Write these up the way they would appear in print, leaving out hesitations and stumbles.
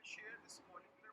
will share this molecular.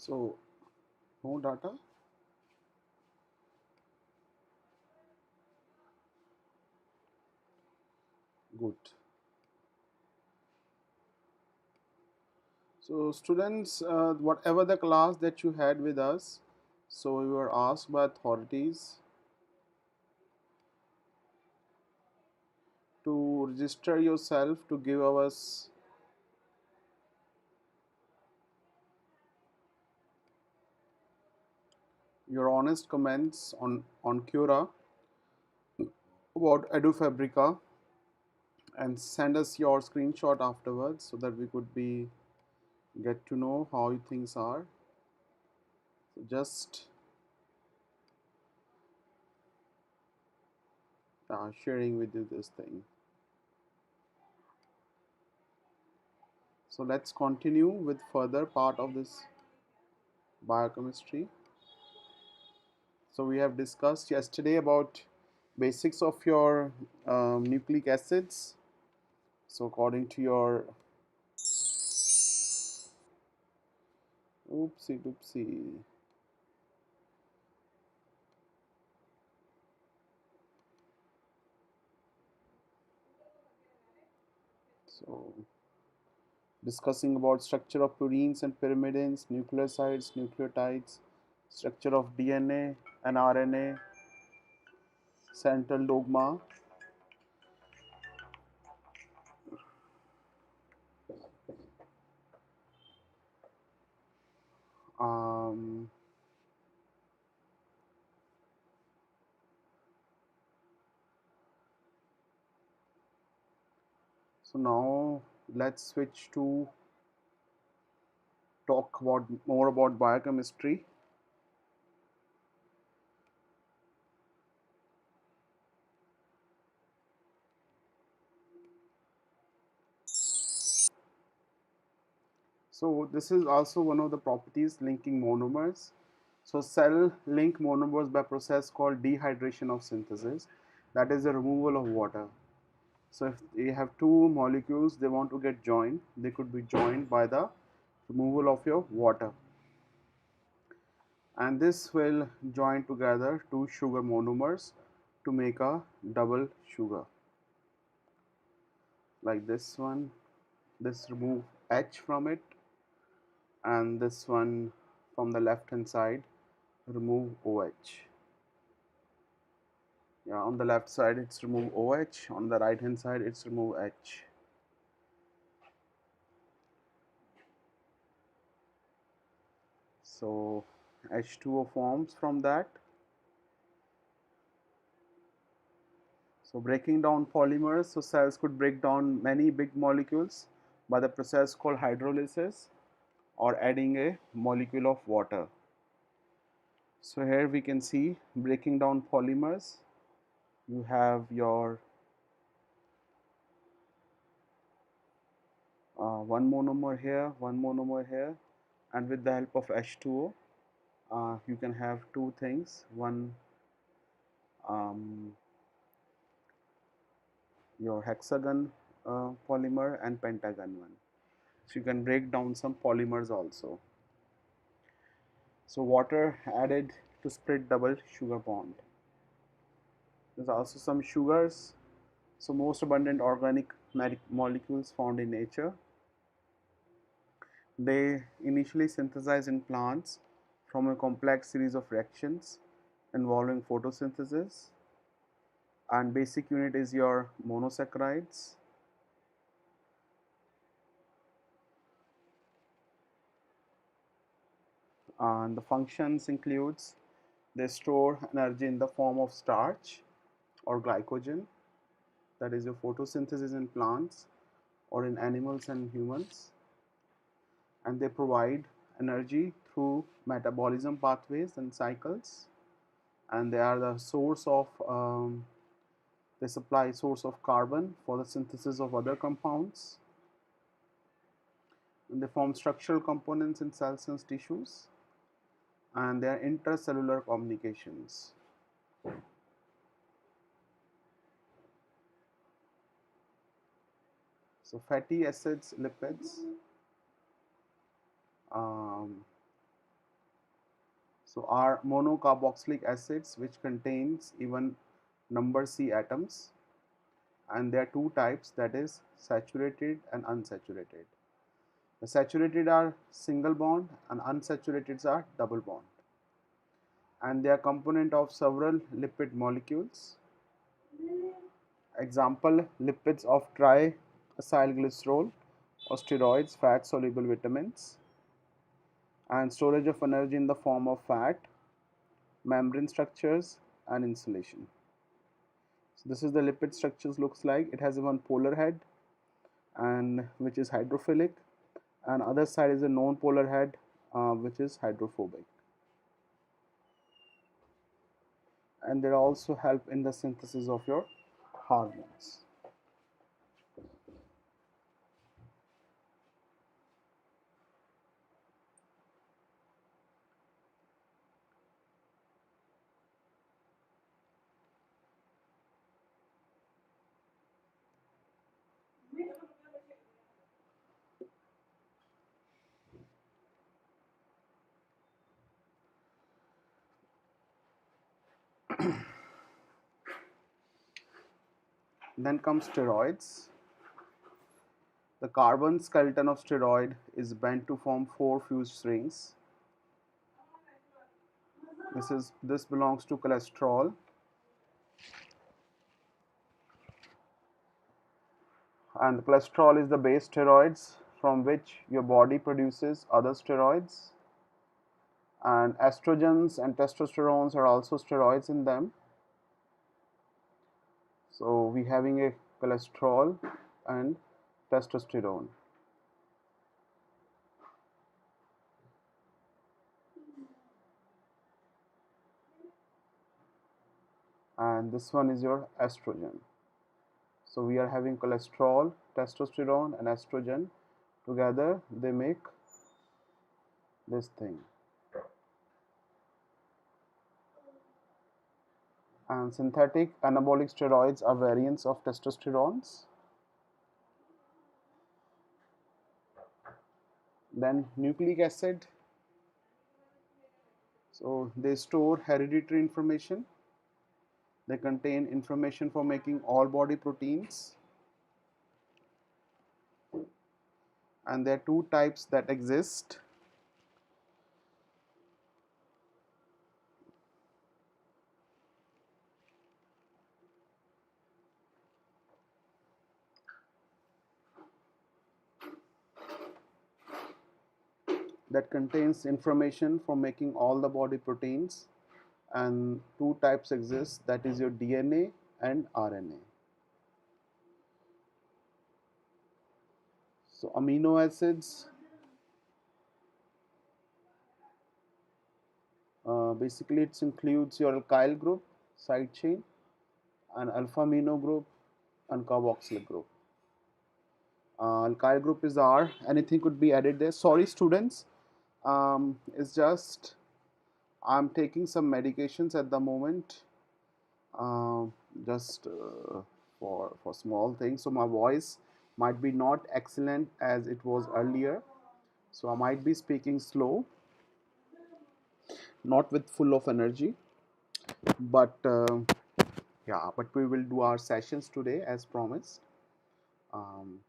So, no data. Good. So, students, whatever the class that you had with us, so you were asked by authorities to register yourself to give us your honest comments on Cura about Edufabrica and send us your screenshot afterwards so that we could be get to know how things are. So just sharing with you this thing. So let's continue with further part of this biochemistry. So we have discussed yesterday about basics of your nucleic acids. So according to your oopsie doopsie. So discussing about structure of purines and pyrimidines, nucleosides, nucleotides, structure of DNA and RNA, central dogma. Um, so now let's switch to talk about more about biochemistry. So this is also one of the properties linking monomers. So cell link monomers by process called dehydration of synthesis, that is the removal of water. So if you have two molecules, they want to get joined, they could be joined by the removal of your water. And this will join together two sugar monomers to make a double sugar. Like this one, this remove H from it, and this one from the left hand side remove OH. Yeah, on the left side it's remove OH, on the right hand side it's remove H. So H2O forms from that. So breaking down polymers, so cells could break down many big molecules by the process called hydrolysis or adding a molecule of water. So here we can see breaking down polymers. You have your one monomer here, one monomer here, and with the help of H2O, you can have two things. One, your hexagon polymer and pentagon one. So you can break down some polymers also. So water added to split double sugar bond. There's also some sugars. So most abundant organic molecules found in nature. They initially synthesize in plants from a complex series of reactions involving photosynthesis, and basic unit is your monosaccharides. And the functions includes they store energy in the form of starch or glycogen, that is your photosynthesis in plants or in animals and humans, and they provide energy through metabolism pathways and cycles, and they are the source of they supply source of carbon for the synthesis of other compounds, and they form structural components in cells and tissues, and they are intercellular communications. So, fatty acids, lipids, um, So are monocarboxylic acids, which contains even number C atoms, and there are two types, that is saturated and unsaturated. The saturated are single bond and unsaturated are double bond, and they are component of several lipid molecules. Example, lipids of triacylglycerol or steroids, fat soluble vitamins, and storage of energy in the form of fat, membrane structures, and insulation. So this is the lipid structures looks like. It has one polar head, and which is hydrophilic, and other side is a non-polar head, which is hydrophobic. And they also help in the synthesis of your hormones. Then comes steroids. The carbon skeleton of steroid is bent to form four fused rings. This belongs to cholesterol, and the cholesterol is the base steroids from which your body produces other steroids, and estrogens and testosterones are also steroids in them. So we having a cholesterol and testosterone. And this one is your estrogen. So we are having cholesterol, testosterone, and estrogen together. They make this thing. And synthetic anabolic steroids are variants of testosterones. Then nucleic acid. So they store hereditary information. They contain information for making all body proteins. And there are two types that exist. That contains information for making all the body proteins, and two types exist, that is your DNA and RNA. So amino acids, basically it includes your alkyl group, side chain, and alpha amino group and carboxylic group. Alkyl group is R, anything could be added there. Sorry students, it's just I'm taking some medications at the moment, um, just for small things, so my voice might be not excellent as it was earlier, so I might be speaking slow, not with full of energy, but yeah, but we will do our sessions today as promised. um,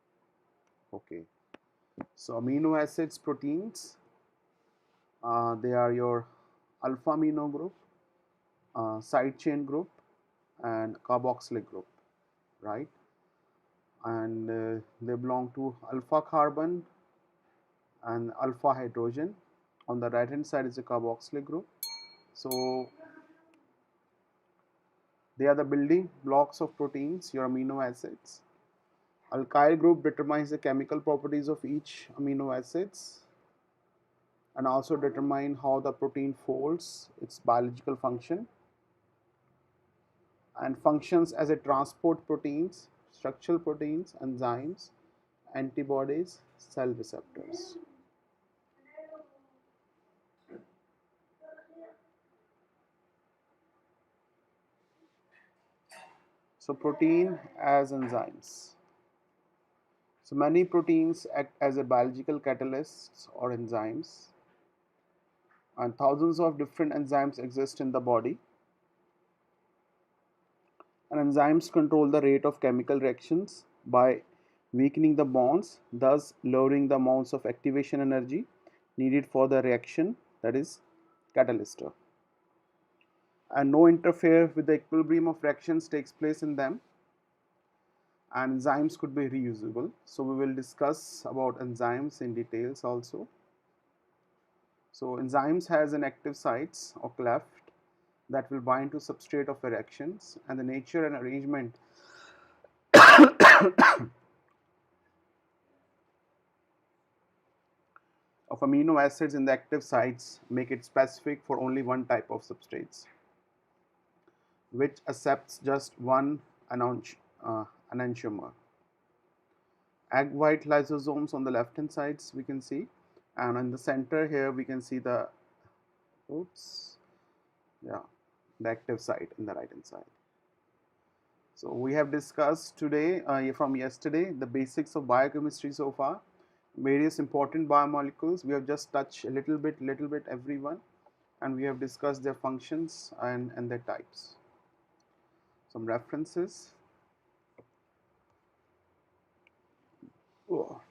okay, so amino acids, proteins, they are your alpha amino group, side chain group, and carboxylic group, right? And they belong to alpha carbon and alpha hydrogen. On the right hand side is a carboxylic group. So they are the building blocks of proteins, your amino acids. Alkyl group determines the chemical properties of each amino acids and also determine how the protein folds, its biological function, and functions as a transport proteins, structural proteins, enzymes, antibodies, cell receptors. So protein as enzymes. So many proteins act as a biological catalysts or enzymes. and thousands of different enzymes exist in the body. And enzymes control the rate of chemical reactions by weakening the bonds, thus lowering the amounts of activation energy needed for the reaction, that is catalyst. And no interfere with the equilibrium of reactions takes place in them, and enzymes could be reusable. So we will discuss about enzymes in details also. So enzymes has an active sites or cleft that will bind to substrate of the reactions, and the nature and arrangement of amino acids in the active sites make it specific for only one type of substrates, which accepts just one enantiomer. Egg white lysosomes on the left hand sides we can see, and in the center here we can see the oops yeah the active site in the right hand side. So we have discussed today from yesterday the basics of biochemistry so far, various important biomolecules. We have just touched a little bit everyone, and we have discussed their functions and their types. Some references. Oh,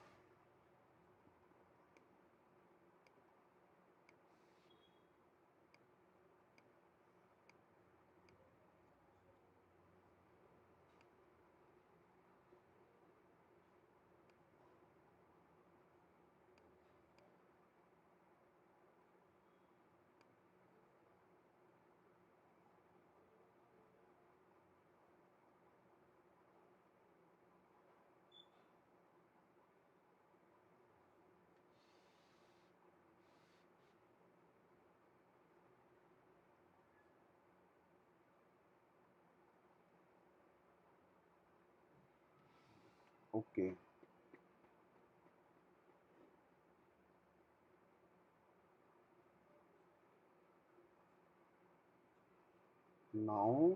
okay. Now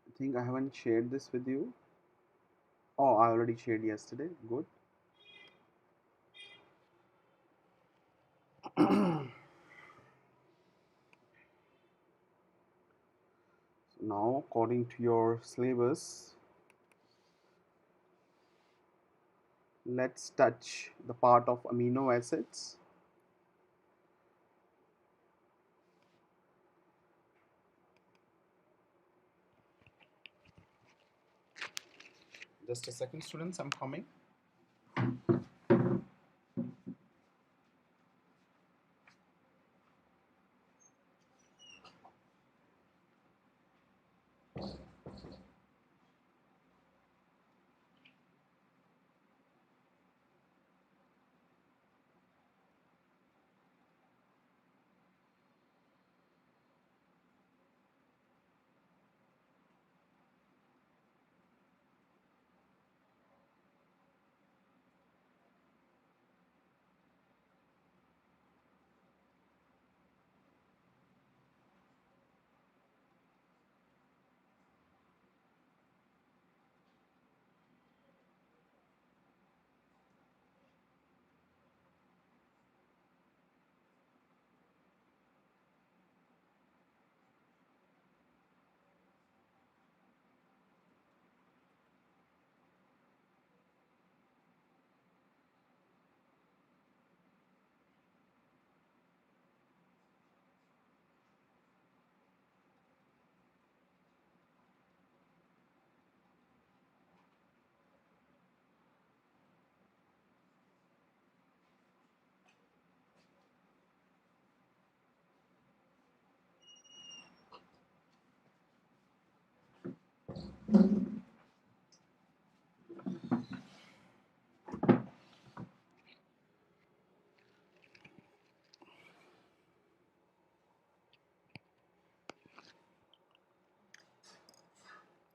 I think I haven't shared this with you. Oh, I already shared yesterday. Good. So now, according to your syllabus, let's touch the part of amino acids. Just a second, students, I'm coming.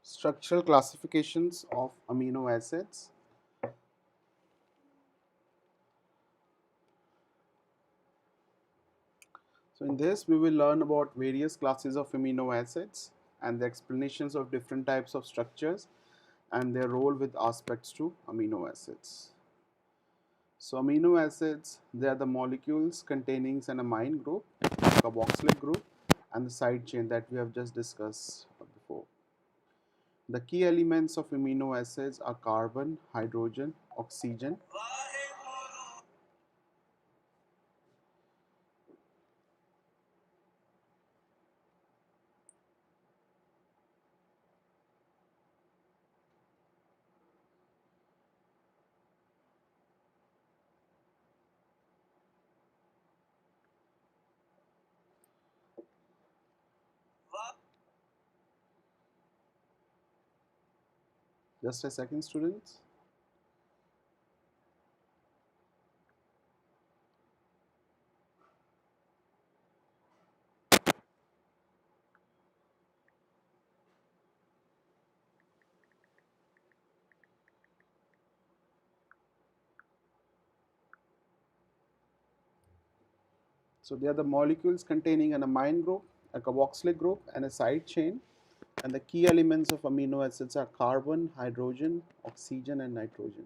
Structural classifications of amino acids. So in this we will learn about various classes of amino acids. and the explanations of different types of structures and their role with aspects to amino acids. So amino acids, they are the molecules containing an amine group, carboxylic group, and the side chain that we have just discussed before. The key elements of amino acids are carbon, hydrogen, oxygen. Just a second, students. So they are the molecules containing an amine group, a carboxylic group, and a side chain. And the key elements of amino acids are carbon, hydrogen, oxygen, and nitrogen.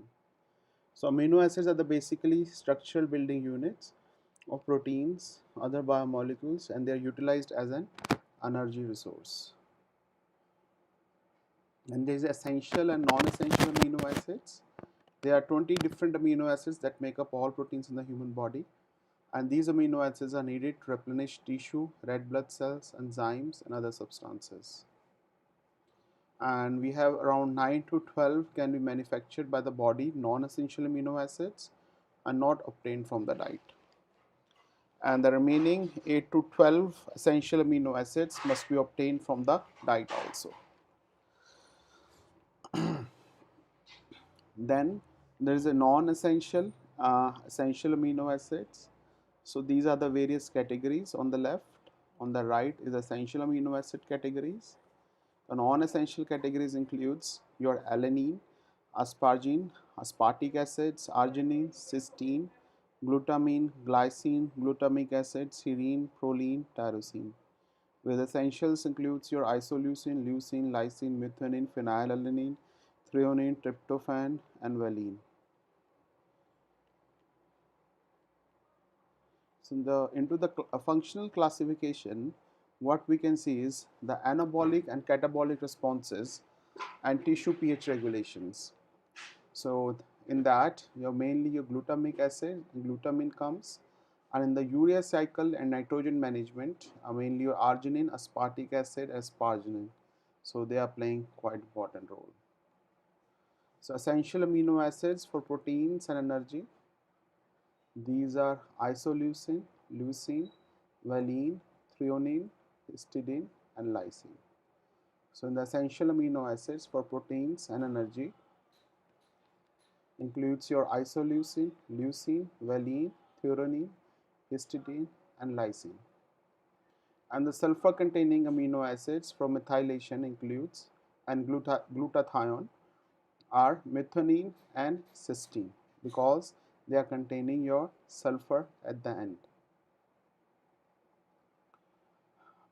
So amino acids are the basically structural building units of proteins, other biomolecules, and they are utilized as an energy resource. And there is essential and non-essential amino acids. There are 20 different amino acids that make up all proteins in the human body. And these amino acids are needed to replenish tissue, red blood cells, enzymes, and other substances. And we have around 9 to 12 can be manufactured by the body, non-essential amino acids, and not obtained from the diet. And the remaining 8 to 12 essential amino acids must be obtained from the diet also. Then there is a non-essential essential amino acids. So these are the various categories on the left. On the right is essential amino acid categories. The non-essential categories includes your alanine, asparagine, aspartic acids, arginine, cysteine, glutamine, glycine, glutamic acid, serine, proline, tyrosine. With essentials includes your isoleucine, leucine, lysine, methionine, phenylalanine, threonine, tryptophan, and valine. So into the functional classification, what we can see is the anabolic and catabolic responses and tissue pH regulations. So in that, mainly your glutamic acid, glutamine comes, and in the urea cycle and nitrogen management, mainly your arginine, aspartic acid, asparagine. So they are playing quite important role. So essential amino acids for proteins and energy. These are isoleucine, leucine, valine, threonine, histidine, and lysine. So in the essential amino acids for proteins and energy includes your isoleucine, leucine, valine, threonine, histidine, and lysine. And the sulfur containing amino acids for methylation includes and glutathione are methionine and cysteine because they are containing your sulfur at the end.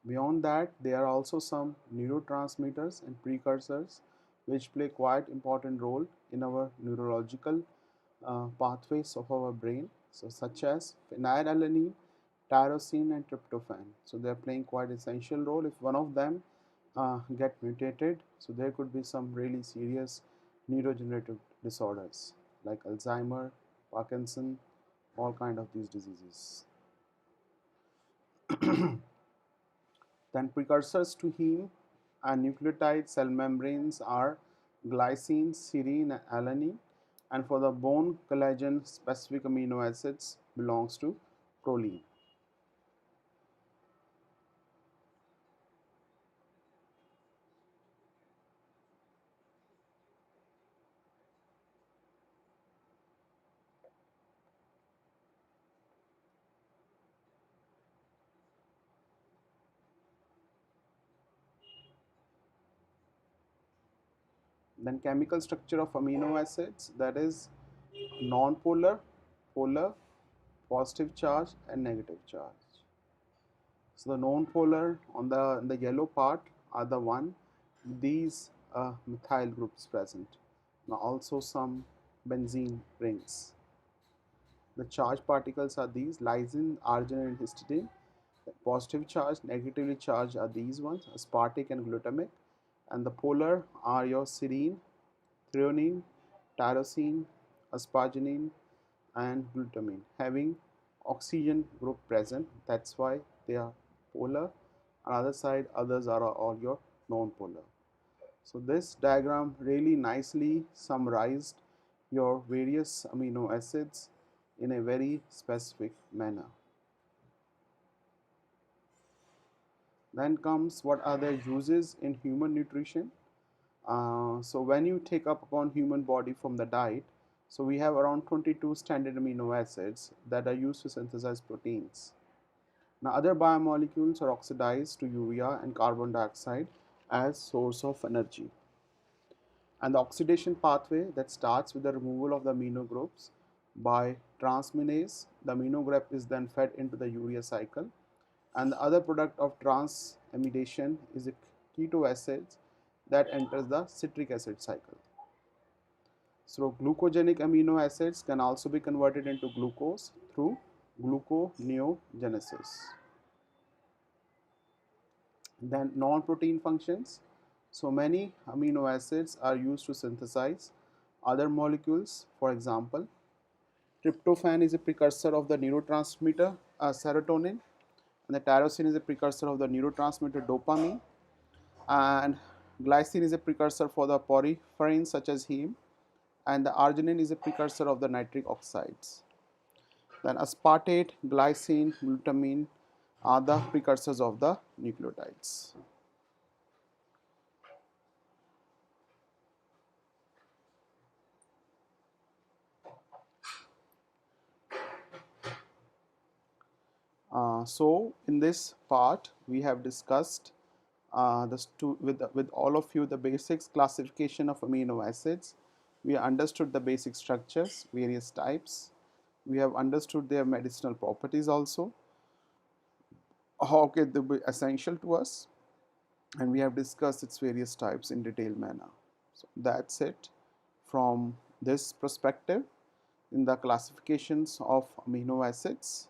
Beyond that, there are also some neurotransmitters and precursors which play quite important role in our neurological pathways of our brain. So such as phenylalanine, tyrosine, and tryptophan. So they are playing quite essential role. If one of them get mutated, so there could be some really serious neurodegenerative disorders like Alzheimer, Parkinson, all kind of these diseases. Then precursors to heme and nucleotide cell membranes are glycine, serine, and alanine. And for the bone collagen specific amino acids belongs to proline. Then chemical structure of amino acids, that is non-polar, polar, positive charge, and negative charge. So the non-polar on the yellow part are the one these methyl groups present. Now also some benzene rings. The charged particles are these: lysine, arginine, and histidine. The positive charge, negatively charged are these ones: aspartic and glutamic. And the polar are your serine, threonine, tyrosine, asparagine, and glutamine, having oxygen group present. That's why they are polar. On the other side, others are all your non-polar. So this diagram really nicely summarized your various amino acids in a very specific manner. Then comes what are their uses in human nutrition. So when you take up upon human body from the diet, so we have around 22 standard amino acids that are used to synthesize proteins. Now other biomolecules are oxidized to urea and carbon dioxide as source of energy. And the oxidation pathway that starts with the removal of the amino groups by transminase, the amino group is then fed into the urea cycle, and the other product of transamidation is a keto acids that enters the citric acid cycle. So glucogenic amino acids can also be converted into glucose through gluconeogenesis. Then non-protein functions. So many amino acids are used to synthesize other molecules. For example, tryptophan is a precursor of the neurotransmitter serotonin, and the tyrosine is a precursor of the neurotransmitter dopamine, and glycine is a precursor for the porphyrins such as heme, and the arginine is a precursor of the nitric oxides. Then aspartate, glycine, glutamine are the precursors of the nucleotides. So in this part we have discussed with all of you the basics classification of amino acids. We understood the basic structures, various types. We have understood their medicinal properties also, how can they be essential to us, and we have discussed its various types in detailed manner. So that's it from this perspective in the classifications of amino acids.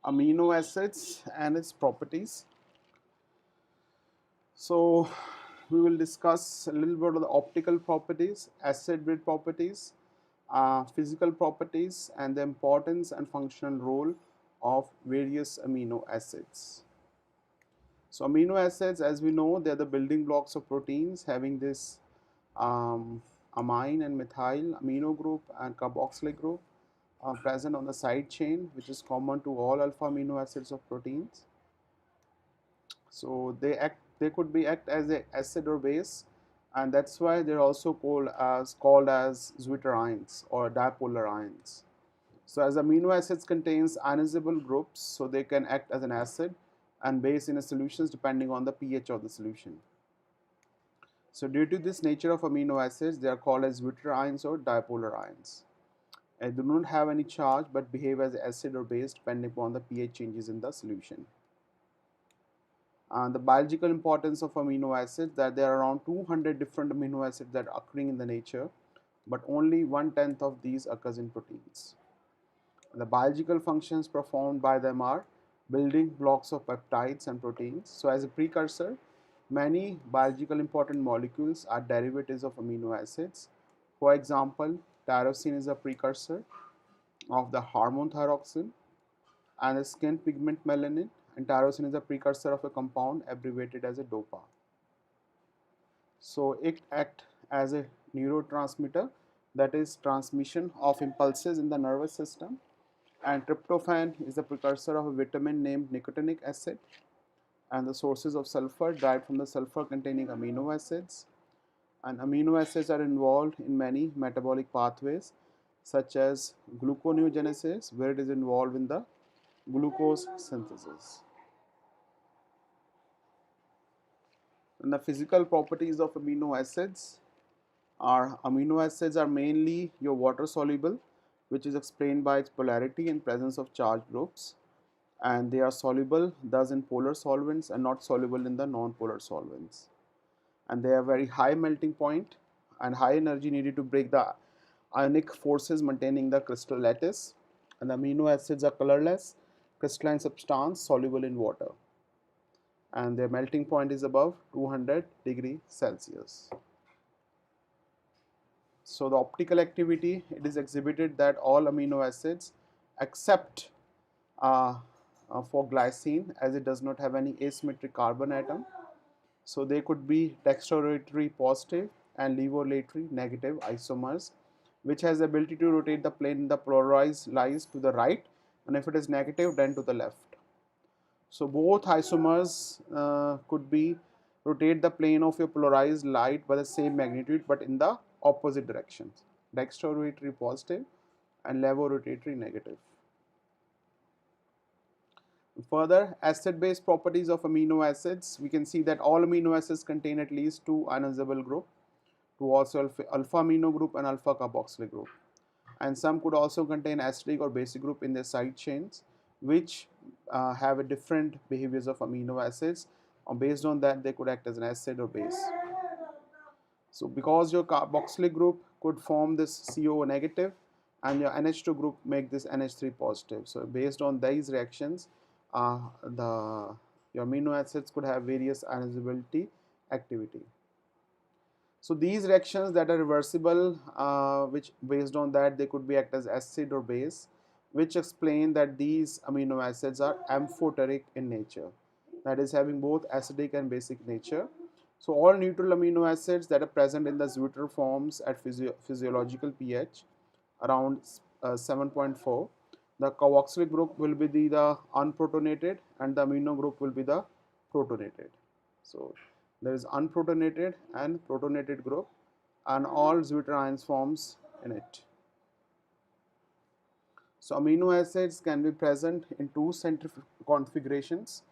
Amino acids and its properties. So we will discuss a little bit of the optical properties, acid bridge properties, physical properties, and the importance and functional role of various amino acids. So amino acids, as we know, they are the building blocks of proteins, having this amine and methyl amino group and carboxylic group present on the side chain, which is common to all alpha amino acids of proteins. So they could be act as a acid or base, and that's why they're also called as zwitterions or dipolar ions. So as amino acids contains ionizable groups, so they can act as an acid and base in a solutions depending on the pH of the solution. So due to this nature of amino acids, they are called as zwitterions or dipolar ions. They do not have any charge but behave as acid or base depending upon the pH changes in the solution. And the biological importance of amino acids, that there are around 200 different amino acids that are occurring in the nature, but only 1/10 of these occurs in proteins. The biological functions performed by them are building blocks of peptides and proteins. So as a precursor, many biological important molecules are derivatives of amino acids. For example, tyrosine is a precursor of the hormone thyroxine and the skin pigment melanin, and tyrosine is a precursor of a compound abbreviated as a DOPA. So it acts as a neurotransmitter, that is transmission of impulses in the nervous system, And tryptophan is the precursor of a vitamin named nicotinic acid, and the sources of sulfur derived from the sulfur containing amino acids. And amino acids are involved in many metabolic pathways such as gluconeogenesis, where it is involved in the glucose synthesis. And the physical properties of amino acids are mainly your water soluble, which is explained by its polarity and presence of charged groups, and they are soluble thus in polar solvents and not soluble in the non-polar solvents, and they have very high melting point and high energy needed to break the ionic forces maintaining the crystal lattice. And the amino acids are colorless crystalline substance soluble in water, and their melting point is above 200 degrees Celsius. So the optical activity, it is exhibited that all amino acids except uh, for glycine, as it does not have any asymmetric carbon atom, so they could be dextrorotatory positive and levorotatory negative isomers, which has the ability to rotate the plane in the polarized lies to the right, and if it is negative then to the left. So both isomers could be rotate the plane of your polarized light by the same magnitude but in the opposite directions, dextrorotatory positive and levorotatory negative. Further, acid-base properties of amino acids, we can see that all amino acids contain at least two ionizable group, two also alpha amino group and alpha carboxylic group, and some could also contain acidic or basic group in their side chains, which have a different behaviors of amino acids. Based on that, they could act as an acid or base. So because your carboxylic group could form this CO negative and your NH2 group make this NH3 positive. So based on these reactions, your amino acids could have various ionizability activity. So these reactions that are reversible, which based on that they could be act as acid or base, which explain that these amino acids are amphoteric in nature, that is having both acidic and basic nature. So all neutral amino acids that are present in the zwitter forms at physiological pH around 7.4, the carboxylic group will be the unprotonated and the amino group will be the protonated. So there is unprotonated and protonated group and all zwitter ions forms in it. So amino acids can be present in two centrifugal configurations,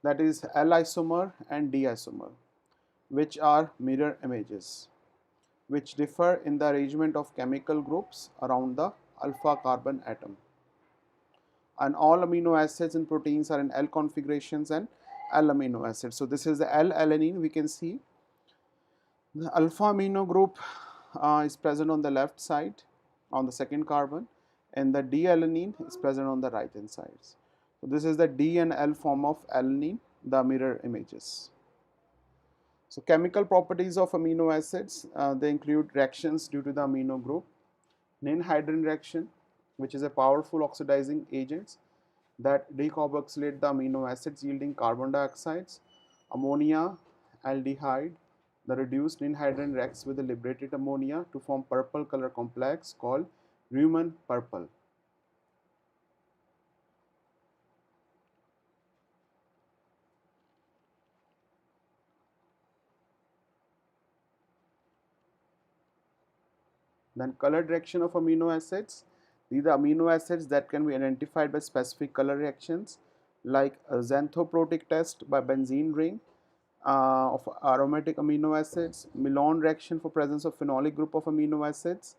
that is L isomer and D isomer, which are mirror images, which differ in the arrangement of chemical groups around the alpha carbon atom. And all amino acids and proteins are in L configurations and L amino acids. So this is the L alanine, we can see the alpha amino group is present on the left side on the second carbon, and the D-alanine is present on the right hand side. So this is the D and L form of alanine, the mirror images. So chemical properties of amino acids, they include reactions due to the amino group, Nin-hydrin reaction, which is a powerful oxidizing agent that decarboxylate the amino acids yielding carbon dioxides, ammonia, aldehyde. The reduced Nin-hydrin reacts with the liberated ammonia to form purple color complex called Riemann purple. Then color reaction of amino acids. These are amino acids that can be identified by specific color reactions like a xanthoprotic test by benzene ring of aromatic amino acids, Milon reaction for presence of phenolic group of amino acids,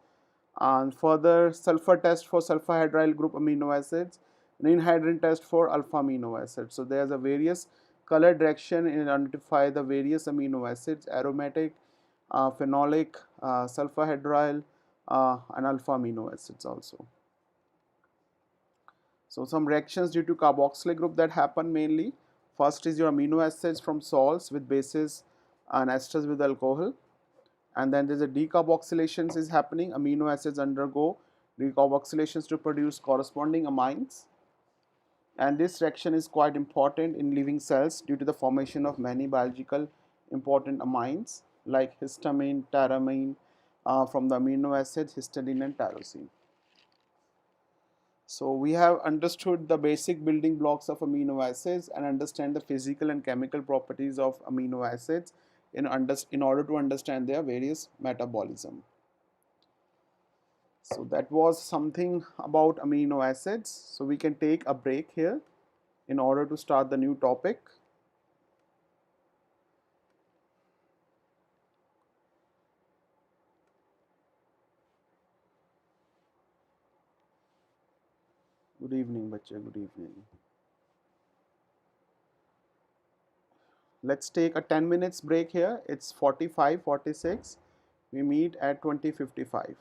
and further sulfur test for sulfur hydryl group amino acids, Nin-hydrin test for alpha amino acids. So there's a various color direction in identify the various amino acids, aromatic, phenolic, sulfur hydryl, and alpha amino acids also. So some reactions due to carboxylic group that happen mainly. First is your amino acids from salts with bases and esters with alcohol, and then there's a decarboxylations is happening. Amino acids undergo decarboxylations to produce corresponding amines, and this reaction is quite important in living cells due to the formation of many biological important amines like histamine, tyramine from the amino acids histidine and tyrosine. So we have understood the basic building blocks of amino acids and understand the physical and chemical properties of amino acids in order to understand their various metabolism. So that was something about amino acids. So we can take a break here in order to start the new topic. Good evening, bache. Good evening. Let's take a 10 minutes break here. It's 45:46. We meet at 20:55.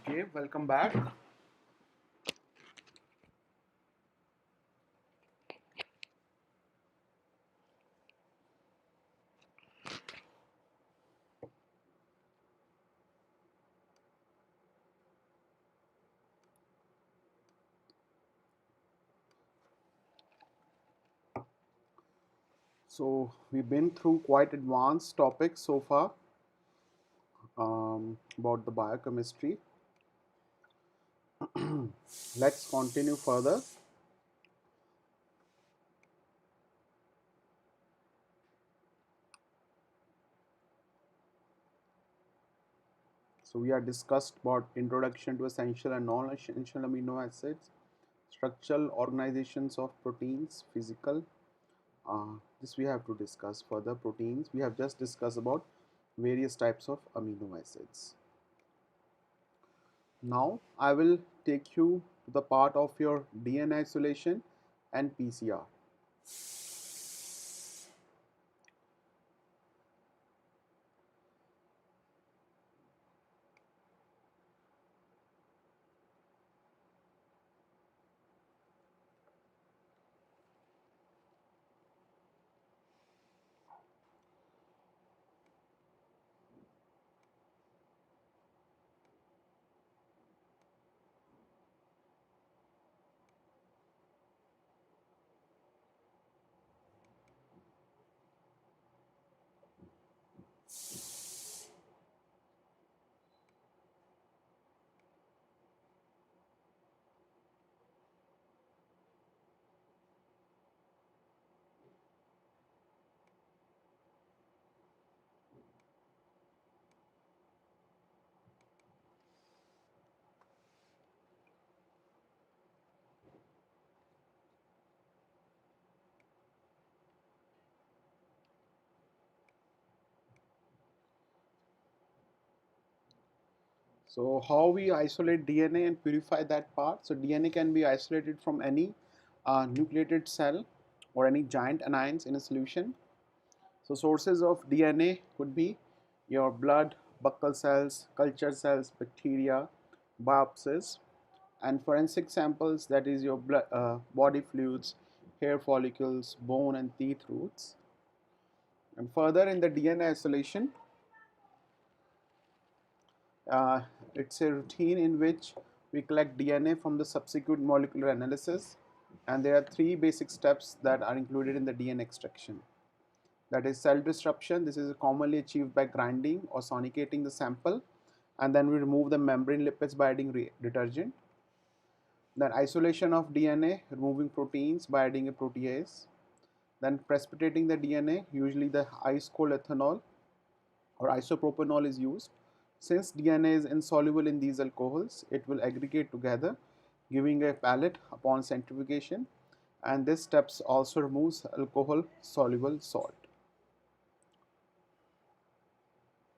Okay, welcome back. So we've been through quite advanced topics so far about the biochemistry. Let's continue further. So we are discussed about introduction to essential and non-essential amino acids, structural organizations of proteins, physical. This we have to discuss further. Proteins. We have just discussed about various types of amino acids. Now I will take you to the part of your DNA isolation and PCR. So how we isolate DNA and purify that part? So DNA can be isolated from any nucleated cell or any giant anions in a solution. So sources of DNA could be your blood, buccal cells, culture cells, bacteria, biopsies, and forensic samples, that is your blood, body fluids, hair follicles, bone and teeth roots. And further in the DNA isolation, Uh, it's a routine in which we collect DNA from the subsequent molecular analysis, and there are three basic steps that are included in the DNA extraction. That is cell disruption. This is commonly achieved by grinding or sonicating the sample, and then we remove the membrane lipids by adding detergent. Then isolation of DNA, removing proteins by adding a protease. Then precipitating the DNA, usually the ice cold ethanol or isopropanol is used. Since DNA is insoluble in these alcohols, it will aggregate together, giving a pellet upon centrifugation, and this step also removes alcohol soluble salt.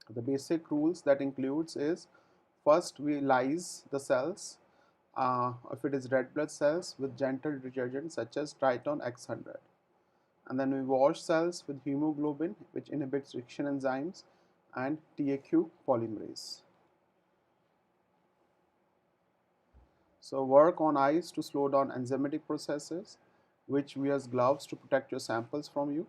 The basic rules that includes is, first we lyse the cells, if it is red blood cells, with gentle detergent such as Triton X100, and then we wash cells with hemoglobin, which inhibits reaction enzymes, and TAQ polymerase. So work on ice to slow down enzymatic processes, which wears gloves to protect your samples from you.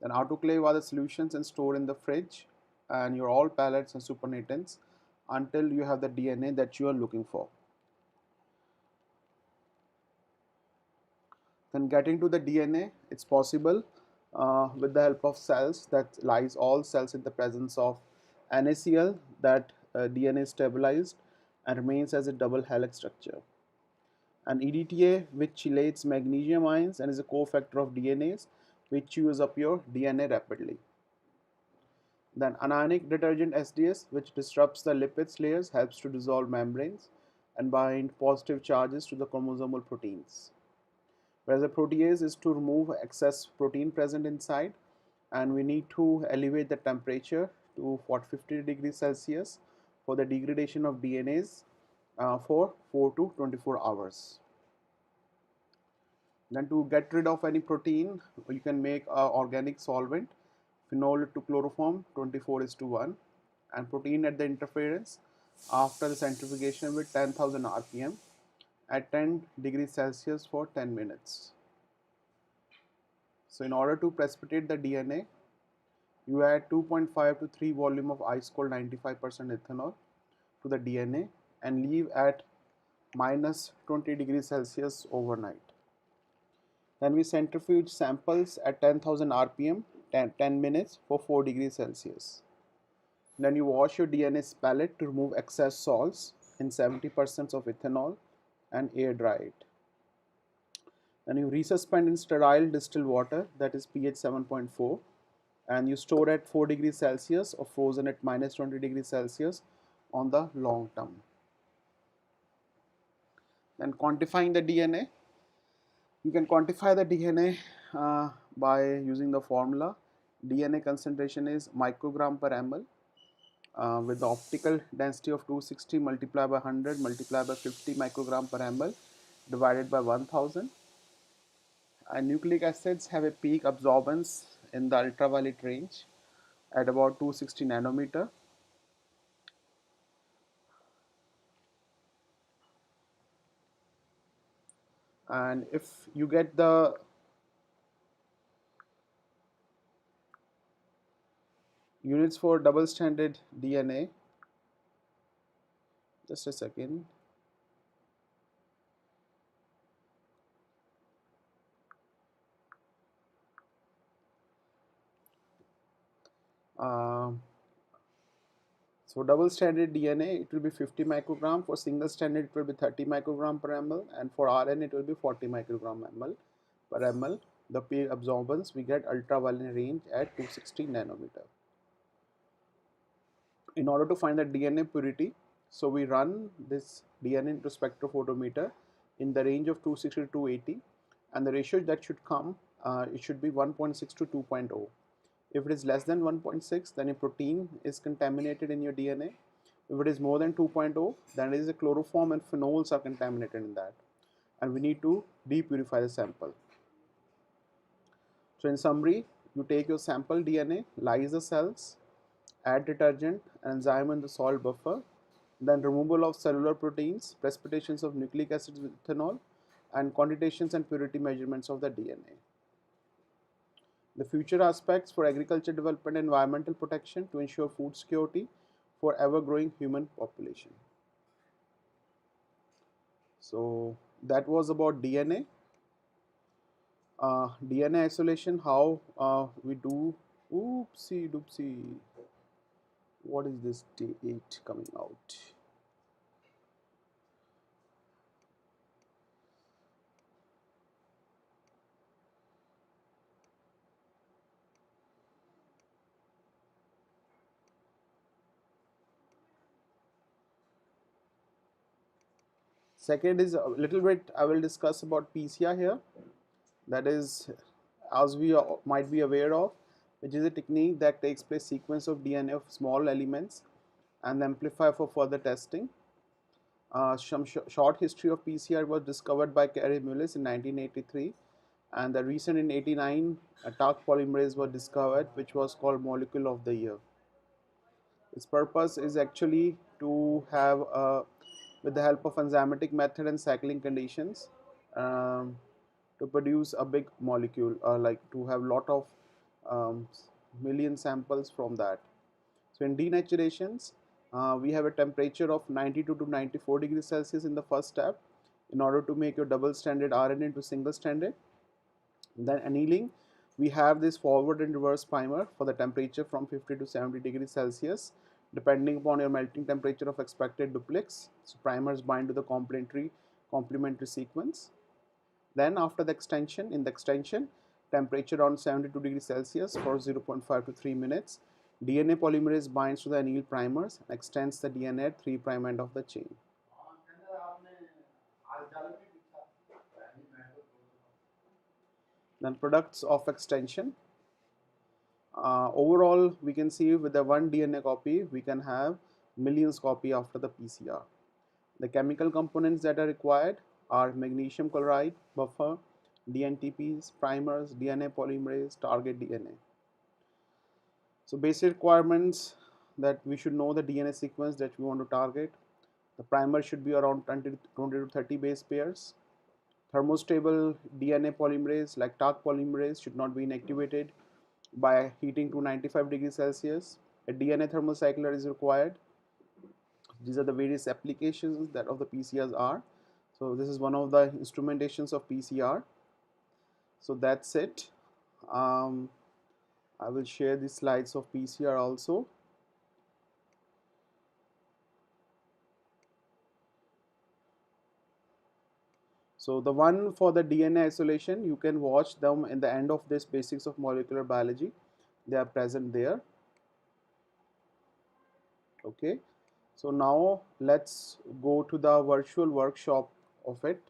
Then autoclave other solutions and store in the fridge and your all pellets and supernatants until you have the DNA that you are looking for. Then getting to the DNA, it's possible with the help of cells, that lies all cells in the presence of NaCl, that DNA is stabilized and remains as a double helix structure. And EDTA, which chelates magnesium ions and is a cofactor of DNAs, which chews up your DNA rapidly. Then anionic detergent SDS, which disrupts the lipids layers, helps to dissolve membranes and bind positive charges to the chromosomal proteins. Whereas a protease is to remove excess protein present inside, and we need to elevate the temperature to 50 degrees Celsius for the degradation of DNAs for 4 to 24 hours. Then to get rid of any protein, you can make an organic solvent, phenol to chloroform 24:1, and protein at the interference after the centrifugation with 10,000 rpm at 10 degrees Celsius for 10 minutes. So in order to precipitate the DNA, you add 2.5 to 3 volume of ice cold 95% ethanol to the DNA and leave at minus 20 degrees Celsius overnight. Then we centrifuge samples at 10,000 rpm, 10 minutes for 4 degrees Celsius. Then you wash your DNA pellet to remove excess salts in 70% of ethanol and air dry it. Then you resuspend in sterile distilled water, that is pH 7.4, and you store at 4 degrees Celsius or frozen at minus 20 degrees Celsius on the long term. Then quantifying the DNA. You can quantify the DNA by using the formula. DNA concentration is microgram per ml with the optical density of 260 multiplied by 100 multiplied by 50 microgram per ml divided by 1000. And nucleic acids have a peak absorbance in the ultraviolet range at about 260 nanometer. And if you get the units for double stranded DNA, just a second. Uh, so double stranded DNA, it will be 50 microgram. For single stranded, it will be 30 microgram per ml, and for RNA, it will be 40 microgram ml per ml. The peak absorbance, we get ultraviolet range at 260 nanometer. In order to find the DNA purity, so we run this DNA into spectrophotometer in the range of 260 to 280, and the ratio that should come, it should be 1.6 to 2.0. If it is less than 1.6, then a protein is contaminated in your DNA. If it is more than 2.0, then it is a chloroform and phenols are contaminated in that, and we need to depurify the sample. So in summary, you take your sample DNA, lyse the cells, add detergent, enzyme in the salt buffer, then removal of cellular proteins, precipitations of nucleic acids with ethanol, and quantitations and purity measurements of the DNA. The future aspects for agriculture development and environmental protection to ensure food security for ever-growing human population. So that was about DNA. DNA isolation, how we do. Oopsie doopsie. What is this day 8 coming out? Second is a little bit I will discuss about PCR here. That is, as we might be aware of, which is a technique that takes place sequence of DNA of small elements and amplify for further testing. Some short history of PCR was discovered by Carey Mullis in 1983, and the recent in 89 Taq polymerase was discovered, which was called molecule of the year. Its purpose is actually to have, with the help of enzymatic method and cycling conditions, um, to produce a big molecule, like to have lot of um, million samples from that. So in denaturations, we have a temperature of 92 to 94 degrees Celsius in the first step in order to make your double stranded RNA into single stranded. Then annealing, we have this forward and reverse primer for the temperature from 50 to 70 degrees Celsius depending upon your melting temperature of expected duplex. So primers bind to the complementary sequence. Then after the extension, in the extension, temperature around 72 degrees Celsius for 0.5 to 3 minutes, DNA polymerase binds to the annealed primers and extends the DNA at 3' end of the chain. Then products of extension. Overall, we can see with the one DNA copy, we can have millions copy after the PCR. The chemical components that are required are magnesium chloride, buffer, DNTPs, primers, DNA polymerase, target DNA. So basic requirements that we should know the DNA sequence that we want to target. The primer should be around 20 to 30 base pairs. Thermostable DNA polymerase like Taq polymerase should not be inactivated by heating to 95 degrees Celsius. A DNA thermocycler is required. These are the various applications that of the PCRs are. So this is one of the instrumentations of PCR. So that's it. Um, I will share the slides of PCR also. So the one for the DNA isolation, you can watch them in the end of this basics of molecular biology. They are present there. Okay. So now let's go to the virtual workshop of it.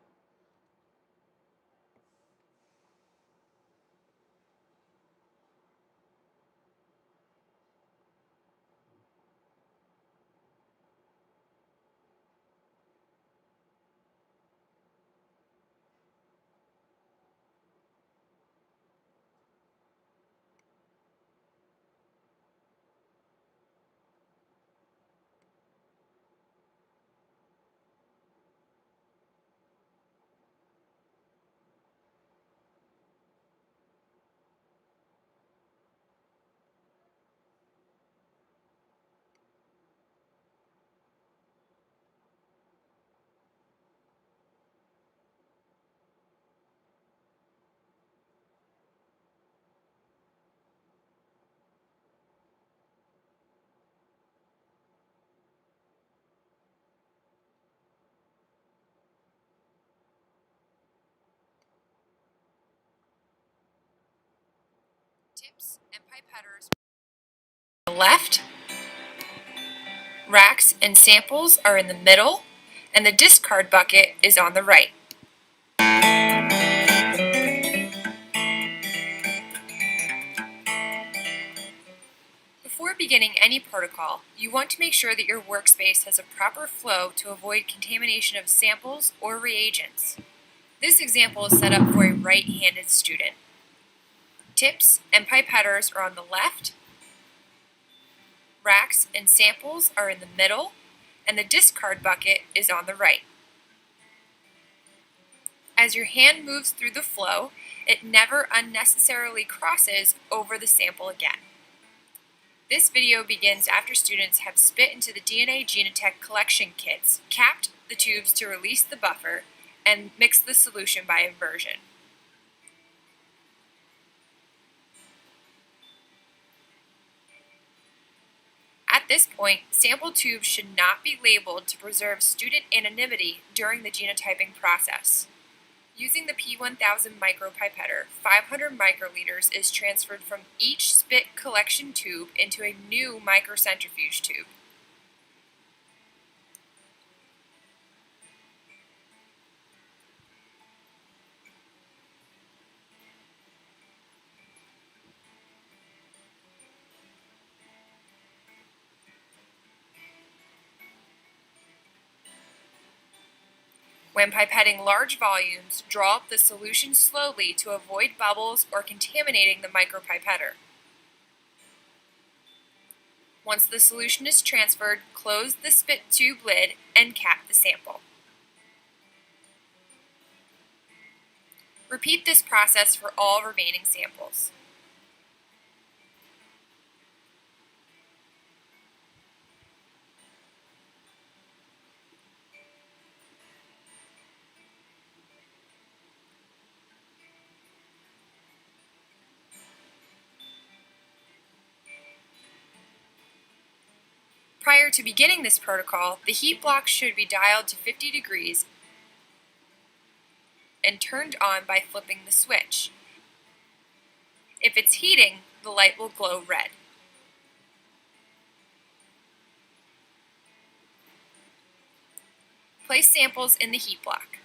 Tips and pipetters on the left, racks and samples are in the middle, and the discard bucket is on the right. Before beginning any protocol, you want to make sure that your workspace has a proper flow to avoid contamination of samples or reagents. This example is set up for a right-handed student. Tips and pipetters are on the left, racks and samples are in the middle, and the discard bucket is on the right. As your hand moves through the flow, it never unnecessarily crosses over the sample again. This video begins after students have spit into the DNA Genotech collection kits, capped the tubes to release the buffer, and mixed the solution by inversion. At this point, sample tubes should not be labeled to preserve student anonymity during the genotyping process. Using the P1000 micropipetter, 500 microliters is transferred from each spit collection tube into a new microcentrifuge tube. When pipetting large volumes, draw up the solution slowly to avoid bubbles or contaminating the micropipetter. Once the solution is transferred, close the spit tube lid and cap the sample. Repeat this process for all remaining samples. Prior to beginning this protocol, the heat block should be dialed to 50 degrees and turned on by flipping the switch. If it's heating, the light will glow red. Place samples in the heat block.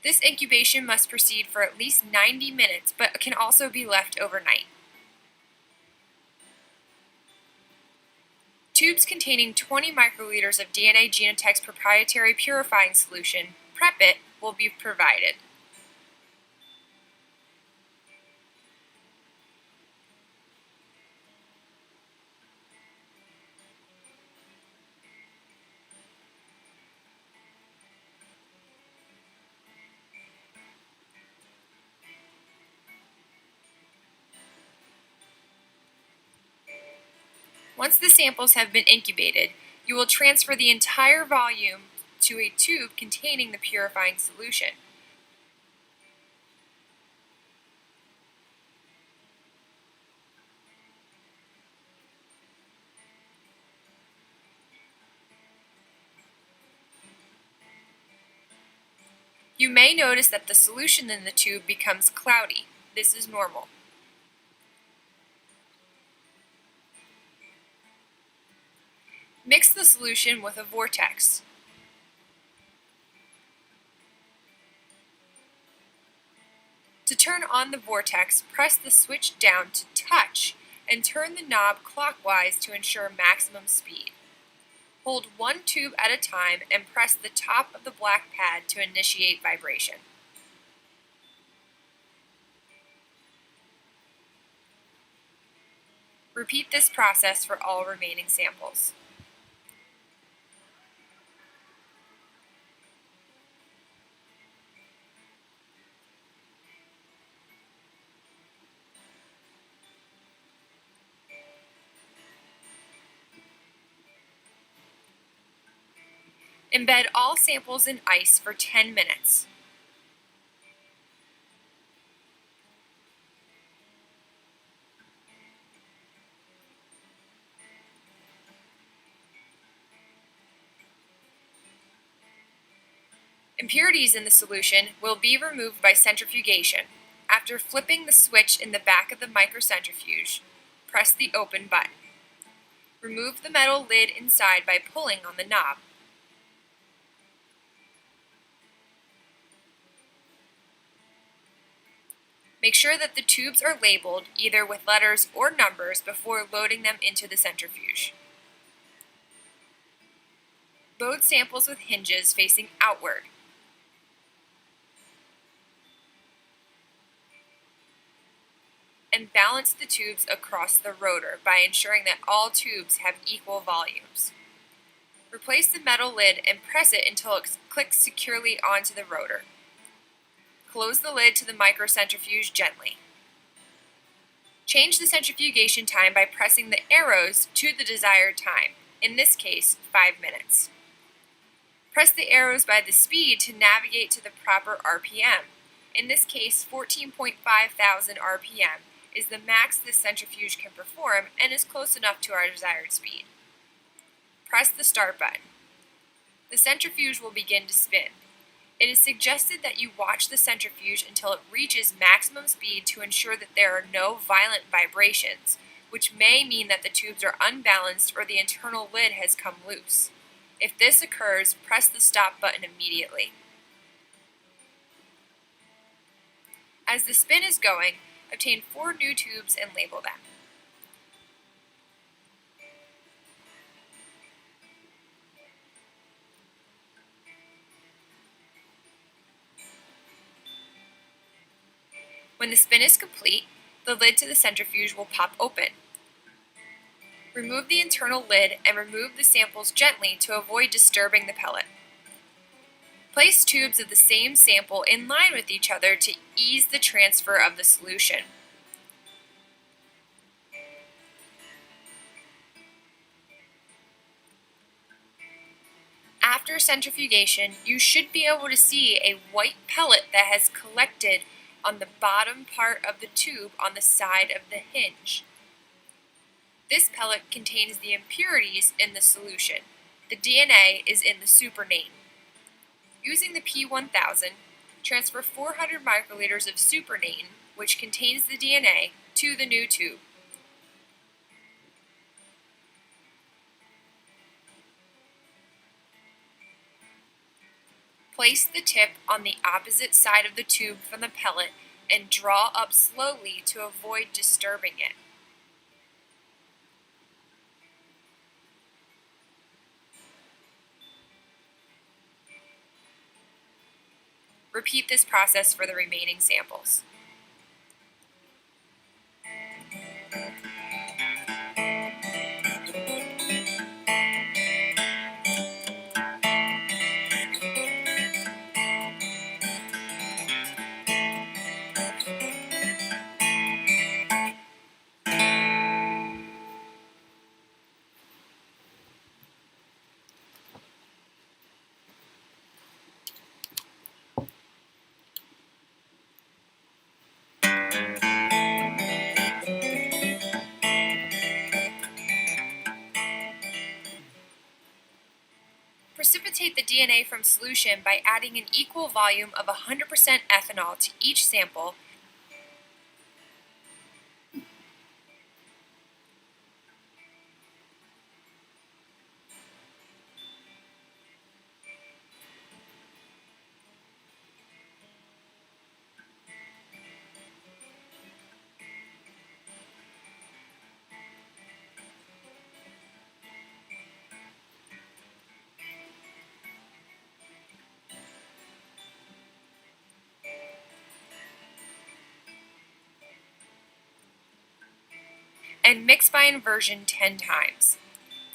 This incubation must proceed for at least 90 minutes, but can also be left overnight. Tubes containing 20 microliters of DNA Genotech's proprietary purifying solution, Prep It, will be provided. Once the samples have been incubated, you will transfer the entire volume to a tube containing the purifying solution. You may notice that the solution in the tube becomes cloudy. This is normal. Mix the solution with a vortex. To turn on the vortex, press the switch down to touch and turn the knob clockwise to ensure maximum speed. Hold one tube at a time and press the top of the black pad to initiate vibration. Repeat this process for all remaining samples. Embed all samples in ice for 10 minutes. Impurities in the solution will be removed by centrifugation. After flipping the switch in the back of the microcentrifuge, press the open button. Remove the metal lid inside by pulling on the knob. Make sure that the tubes are labeled either with letters or numbers before loading them into the centrifuge. Load samples with hinges facing outward. And balance the tubes across the rotor by ensuring that all tubes have equal volumes. Replace the metal lid and press it until it clicks securely onto the rotor. Close the lid to the microcentrifuge gently. Change the centrifugation time by pressing the arrows to the desired time, in this case, 5 minutes. Press the arrows by the speed to navigate to the proper RPM. In this case, 14,500 RPM is the max this centrifuge can perform and is close enough to our desired speed. Press the start button. The centrifuge will begin to spin. It is suggested that you watch the centrifuge until it reaches maximum speed to ensure that there are no violent vibrations, which may mean that the tubes are unbalanced or the internal lid has come loose. If this occurs, press the stop button immediately. As the spin is going, obtain 4 new tubes and label them. When the spin is complete, the lid to the centrifuge will pop open. Remove the internal lid and remove the samples gently to avoid disturbing the pellet. Place tubes of the same sample in line with each other to ease the transfer of the solution. After centrifugation, you should be able to see a white pellet that has collected on the bottom part of the tube on the side of the hinge. This pellet contains the impurities in the solution. The DNA is in the supername. Using the P1000, transfer 400 microliters of supername, which contains the DNA, to the new tube. Place the tip on the opposite side of the tube from the pellet and draw up slowly to avoid disturbing it. Repeat this process for the remaining samples. DNA from solution by adding an equal volume of 100% ethanol to each sample and mix by inversion 10 times.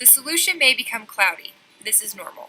The solution may become cloudy. This is normal.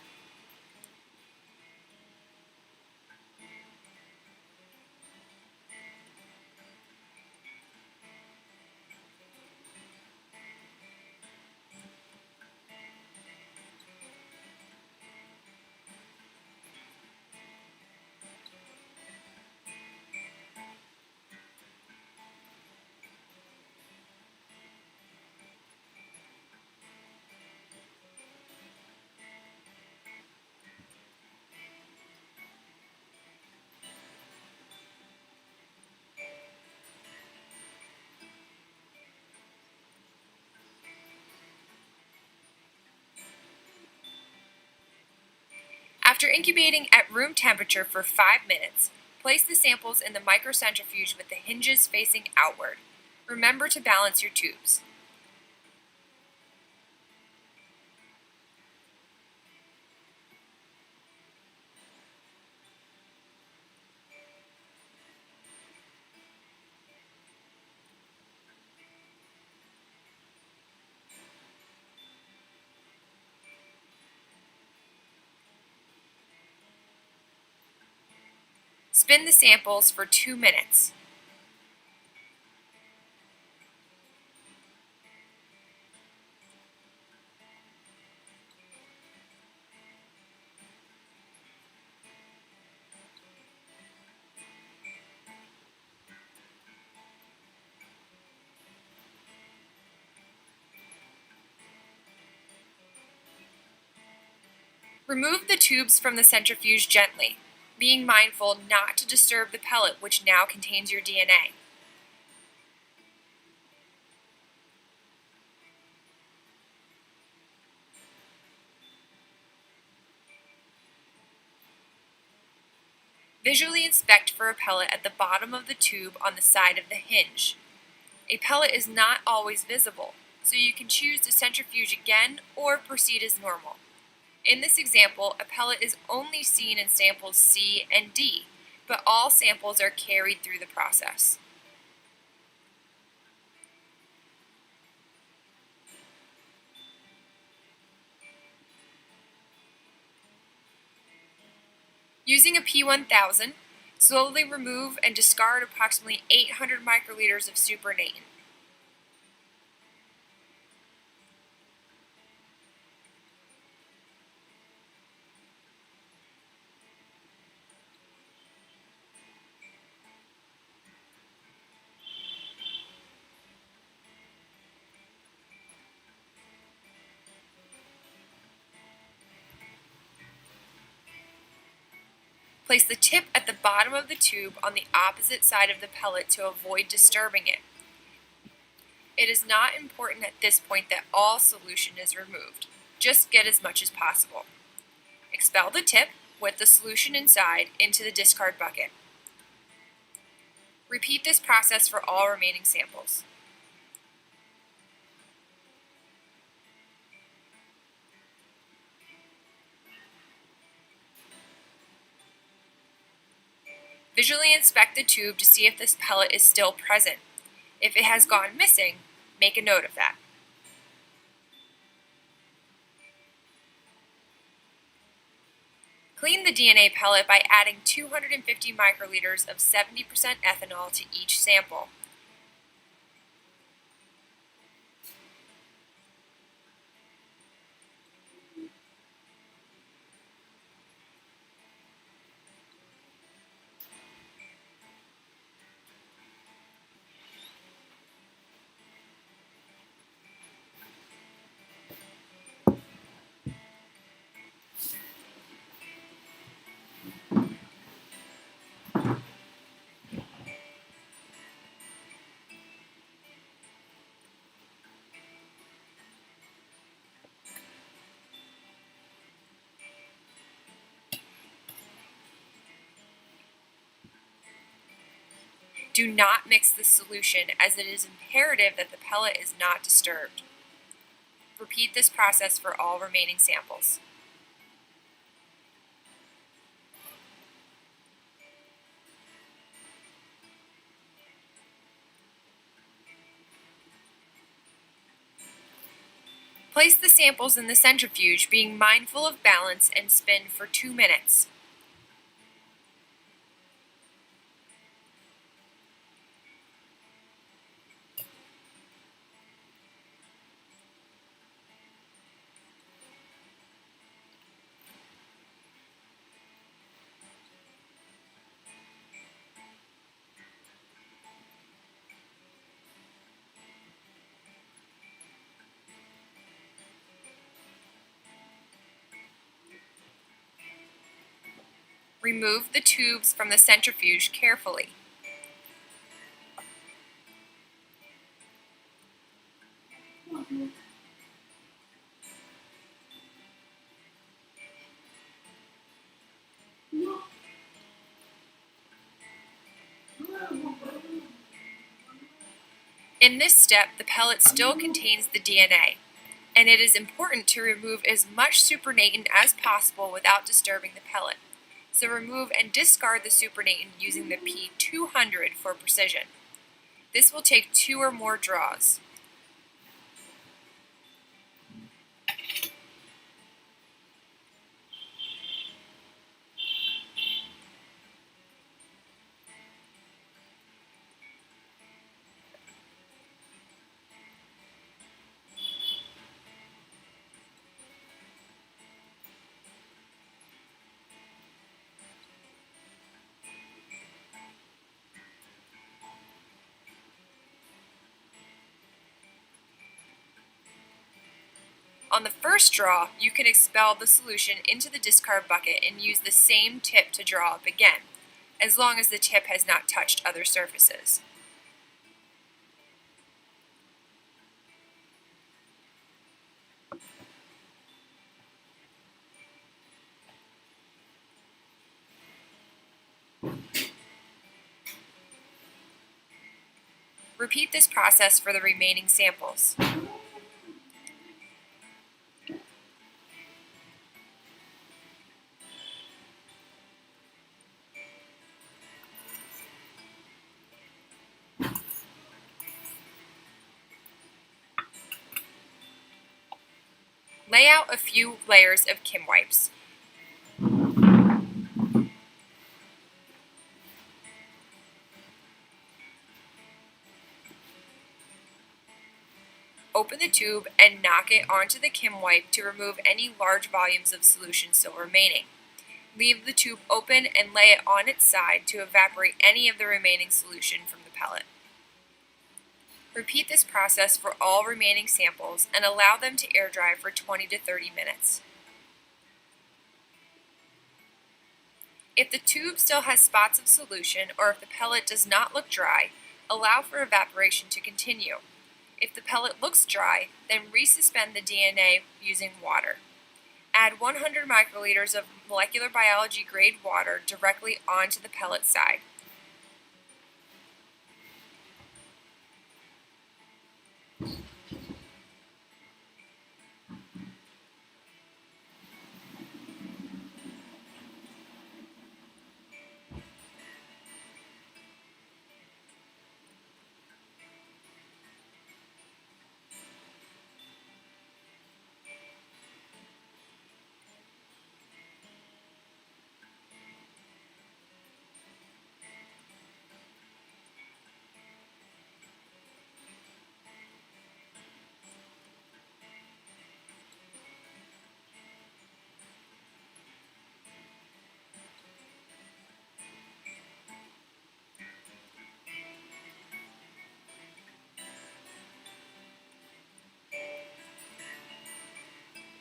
After incubating at room temperature for 5 minutes, place the samples in the microcentrifuge with the hinges facing outward. Remember to balance your tubes. Spin the samples for 2 minutes. Remove the tubes from the centrifuge gently, being mindful not to disturb the pellet which now contains your DNA. Visually inspect for a pellet at the bottom of the tube on the side of the hinge. A pellet is not always visible, so you can choose to centrifuge again or proceed as normal. In this example, a pellet is only seen in samples C and D, but all samples are carried through the process. Using a P1000, slowly remove and discard approximately 800 microliters of supernatant. Place the tip at the bottom of the tube on the opposite side of the pellet to avoid disturbing it. It is not important at this point that all solution is removed. Just get as much as possible. Expel the tip with the solution inside into the discard bucket. Repeat this process for all remaining samples. Visually inspect the tube to see if this pellet is still present. If it has gone missing, make a note of that. Clean the DNA pellet by adding 250 microliters of 70% ethanol to each sample. Do not mix the solution, as it is imperative that the pellet is not disturbed. Repeat this process for all remaining samples. Place the samples in the centrifuge, being mindful of balance, and spin for 2 minutes. Remove the tubes from the centrifuge carefully. In this step, the pellet still contains the DNA, and it is important to remove as much supernatant as possible without disturbing the pellet. So remove and discard the supernatant using the P200 for precision. This will take 2 or more draws. On the first draw, you can expel the solution into the discard bucket and use the same tip to draw up again, as long as the tip has not touched other surfaces. Repeat this process for the remaining samples. Lay out a few layers of Kim wipes. Open the tube and knock it onto the Kim wipe to remove any large volumes of solution still remaining. Leave the tube open and lay it on its side to evaporate any of the remaining solution from the pellet. Repeat this process for all remaining samples and allow them to air dry for 20 to 30 minutes. If the tube still has spots of solution or if the pellet does not look dry, allow for evaporation to continue. If the pellet looks dry, then resuspend the DNA using water. Add 100 microliters of molecular biology grade water directly onto the pellet side.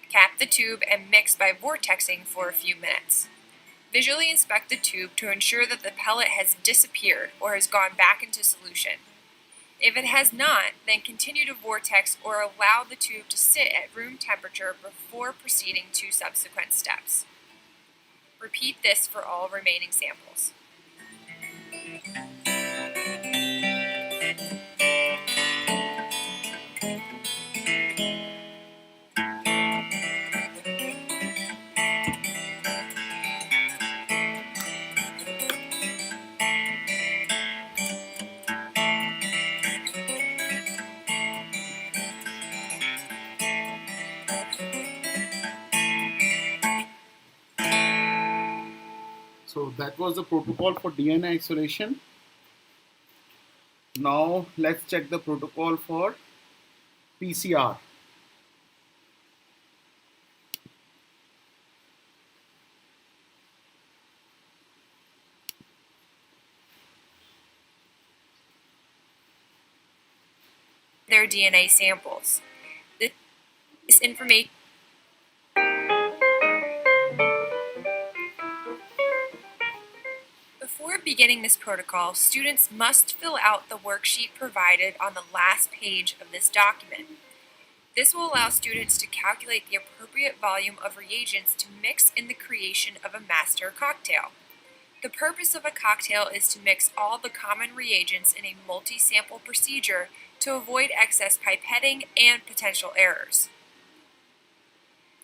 Cap the tube and mix by vortexing for a few minutes. Visually inspect the tube to ensure that the pellet has disappeared or has gone back into solution. If it has not, then continue to vortex or allow the tube to sit at room temperature before proceeding to subsequent steps. Repeat this for all remaining samples. that was the protocol for DNA isolation. Now let's check the protocol for PCR. Their DNA samples. This information Before beginning this protocol, students must fill out the worksheet provided on the last page of this document. This will allow students to calculate the appropriate volume of reagents to mix in the creation of a master cocktail. The purpose of a cocktail is to mix all the common reagents in a multi-sample procedure to avoid excess pipetting and potential errors.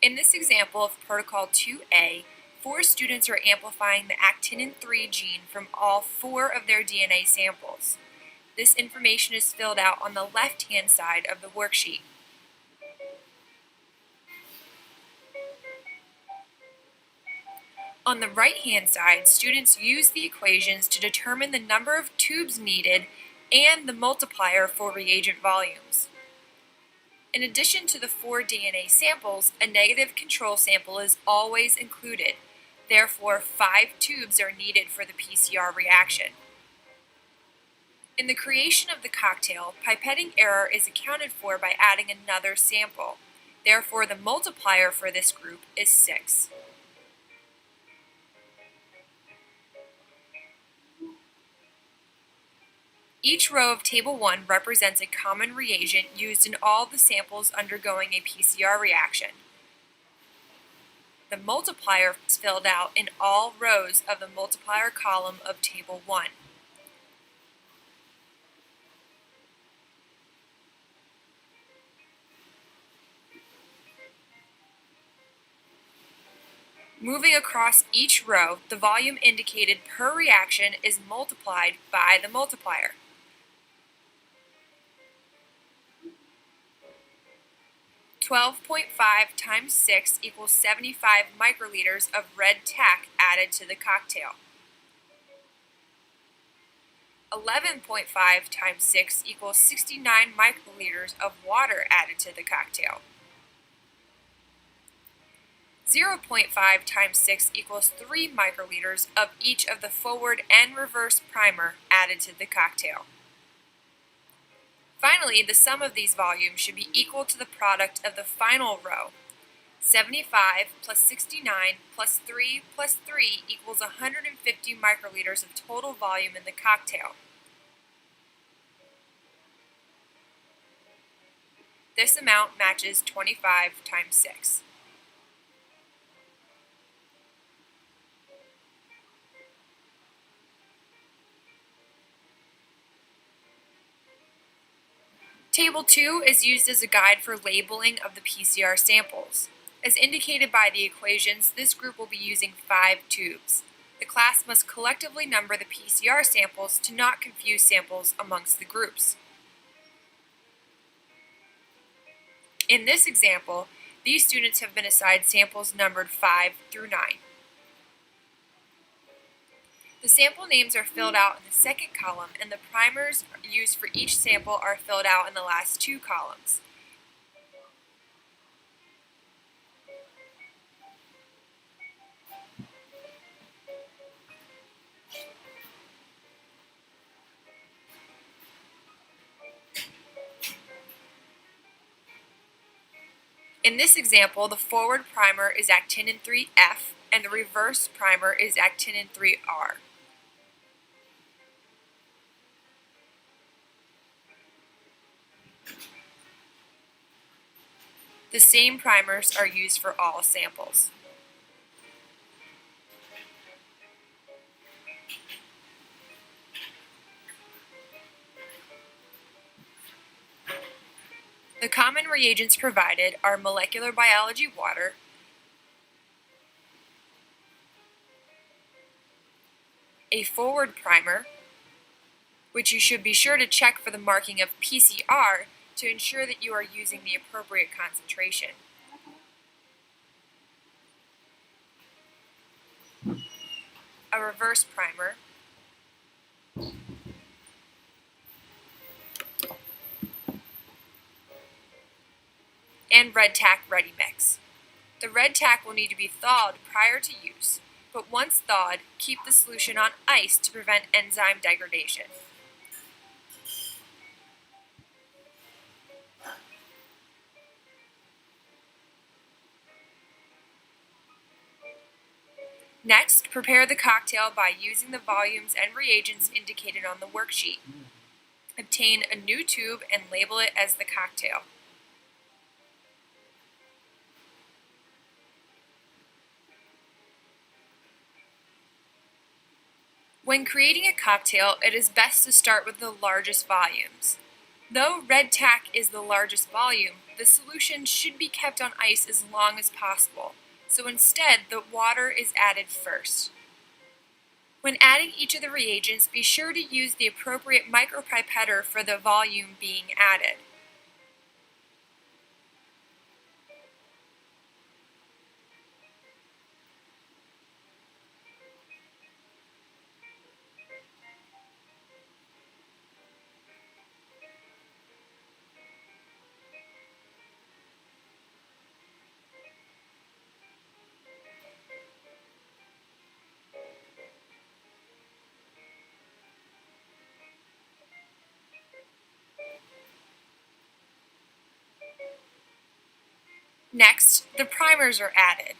In this example of Protocol 2A, 4 students are amplifying the actinin 3 gene from all 4 of their DNA samples. This information is filled out on the left-hand side of the worksheet. On the right-hand side, students use the equations to determine the number of tubes needed and the multiplier for reagent volumes. In addition to the 4 DNA samples, a negative control sample is always included. Therefore, 5 tubes are needed for the PCR reaction. In the creation of the cocktail, pipetting error is accounted for by adding another sample. Therefore, the multiplier for this group is 6. Each row of Table 1 represents a common reagent used in all the samples undergoing a PCR reaction. The multiplier is filled out in all rows of the multiplier column of Table 1. Moving across each row, the volume indicated per reaction is multiplied by the multiplier. .5 times 6 equals 75 microliters of red tack added to the cocktail. 11.5 times 6 equals 69 microliters of water added to the cocktail. 0.5 times 6 equals 3 microliters of each of the forward and reverse primer added to the cocktail. Finally, the sum of these volumes should be equal to the product of the final row. 75 plus 69 plus 3 plus 3 equals 150 microliters of total volume in the cocktail. This amount matches 25 times 6. Table 2 is used as a guide for labeling of the PCR samples. As indicated by the equations, this group will be using 5 tubes. The class must collectively number the PCR samples to not confuse samples amongst the groups. In this example, these students have been assigned samples numbered 5 through 9. The sample names are filled out in the second column, and the primers used for each sample are filled out in the last 2 columns. In this example, the forward primer is actinin 3F, and the reverse primer is actinin 3R. The same primers are used for all samples. The common reagents provided are molecular biology water, a forward primer, which you should be sure to check for the marking of PCR to ensure that you are using the appropriate concentration. a reverse primer, and red tack ready mix. The red tack will need to be thawed prior to use, but once thawed, keep the solution on ice to prevent enzyme degradation. Next, prepare the cocktail by using the volumes and reagents indicated on the worksheet. Obtain a new tube and label it as the cocktail. When creating a cocktail, it is best to start with the largest volumes. Though red tack is the largest volume, the solution should be kept on ice as long as possible, so instead the water is added first. When adding each of the reagents, be sure to use the appropriate micropipetter for the volume being added. Next, the primers are added.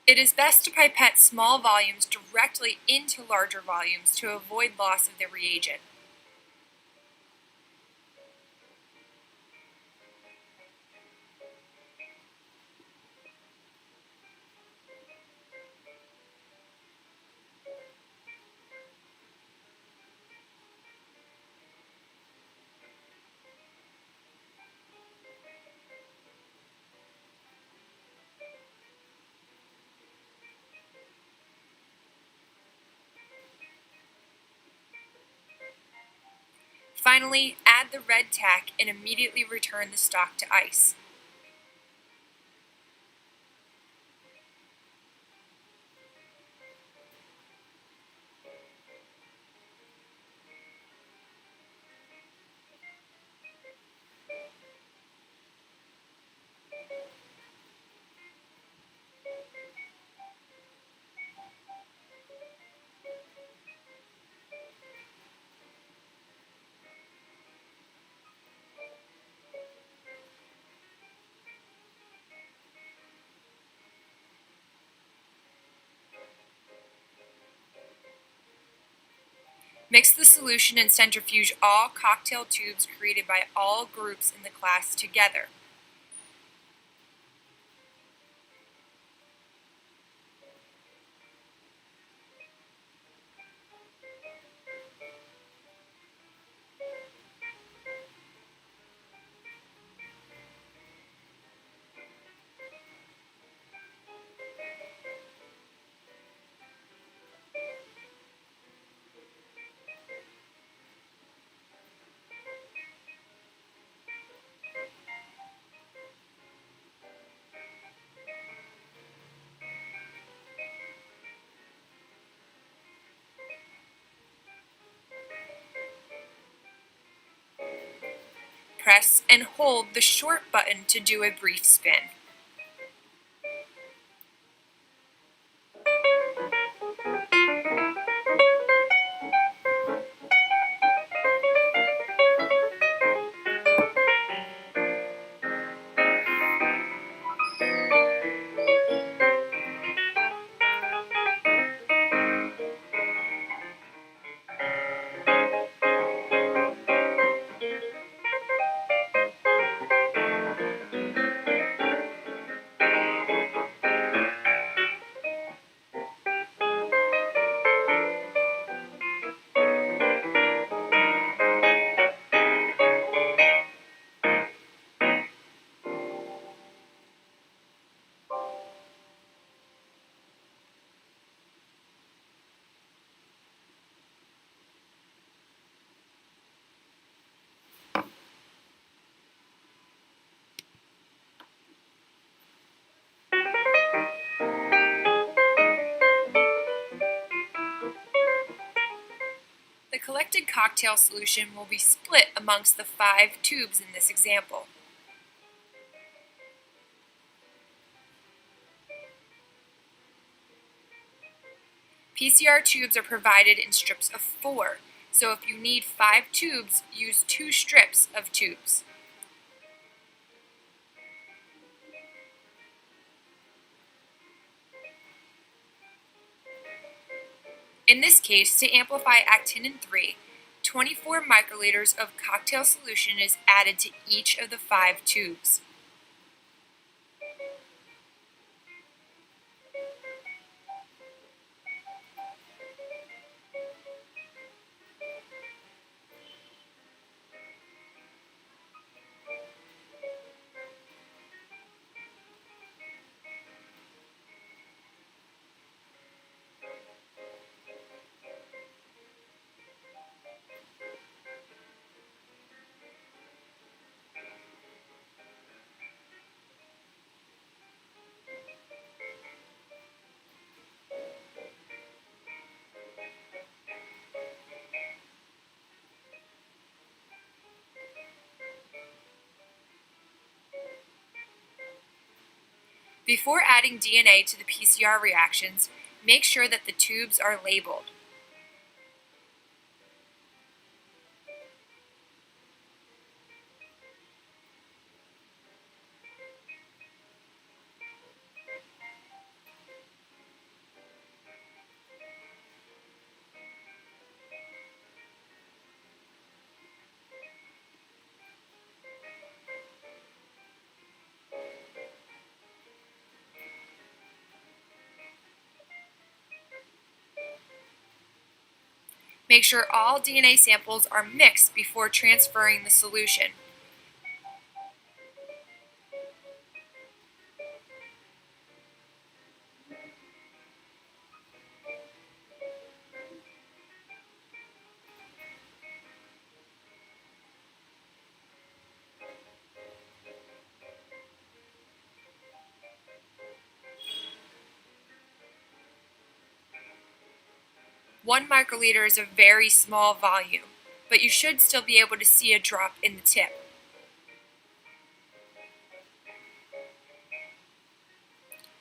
It is best to pipette small volumes directly into larger volumes to avoid loss of the reagent. Finally, add the red tack and immediately return the stock to ice. Mix the solution and centrifuge all cocktail tubes created by all groups in the class together. Press and hold the short button to do a brief spin. collected cocktail solution will be split amongst the 5 tubes in this example. PCR tubes are provided in strips of 4, so if you need 5 tubes, use 2 strips of tubes. In this case, to amplify actinin 3, 24 microliters of cocktail solution is added to each of the 5 tubes. Before adding DNA to the PCR reactions, make sure that the tubes are labeled. Make sure all DNA samples are mixed before transferring the solution. One microliter is a very small volume, but you should still be able to see a drop in the tip.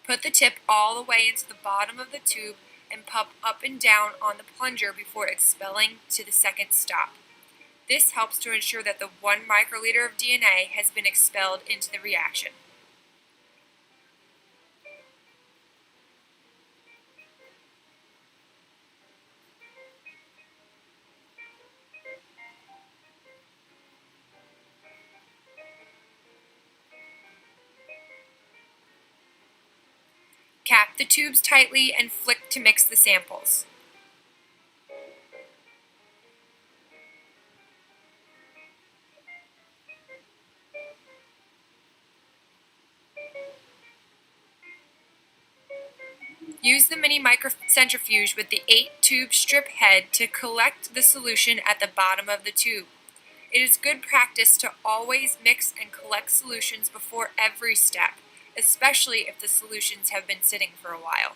Put the tip all the way into the bottom of the tube and pump up and down on the plunger before expelling to the second stop. This helps to ensure that the 1 microliter of DNA has been expelled into the reaction. Cap the tubes tightly and flick to mix the samples. Use the mini microcentrifuge with the 8-tube strip head to collect the solution at the bottom of the tube. It is good practice to always mix and collect solutions before every step, especially if the solutions have been sitting for a while.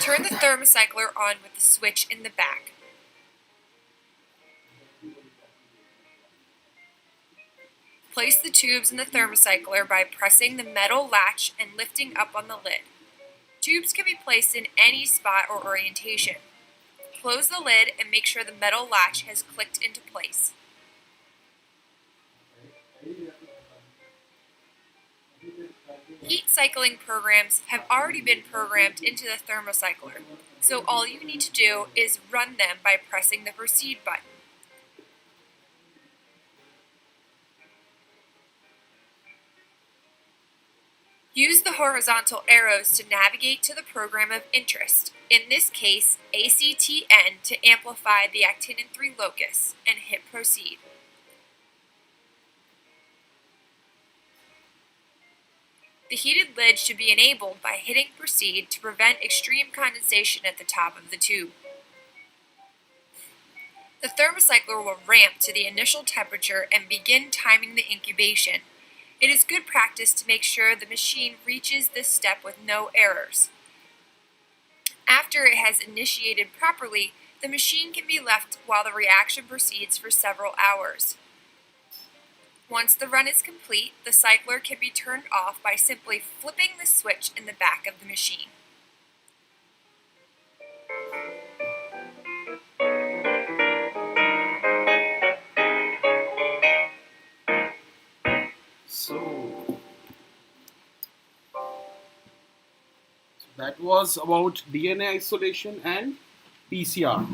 Turn the thermocycler on with the switch in the back. Place the tubes in the thermocycler by pressing the metal latch and lifting up on the lid. Tubes can be placed in any spot or orientation. Close the lid and make sure the metal latch has clicked into place. Heat cycling programs have already been programmed into the thermocycler, so all you need to do is run them by pressing the Proceed button. Use the horizontal arrows to navigate to the program of interest, in this case ACTN, to amplify the actinin 3 locus, and hit Proceed. The heated lid should be enabled by hitting Proceed to prevent extreme condensation at the top of the tube. The thermocycler will ramp to the initial temperature and begin timing the incubation. It is good practice to make sure the machine reaches this step with no errors. After it has initiated properly, the machine can be left while the reaction proceeds for several hours. Once the run is complete, the cycler can be turned off by simply flipping the switch in the back of the machine. So that was about DNA isolation and PCR.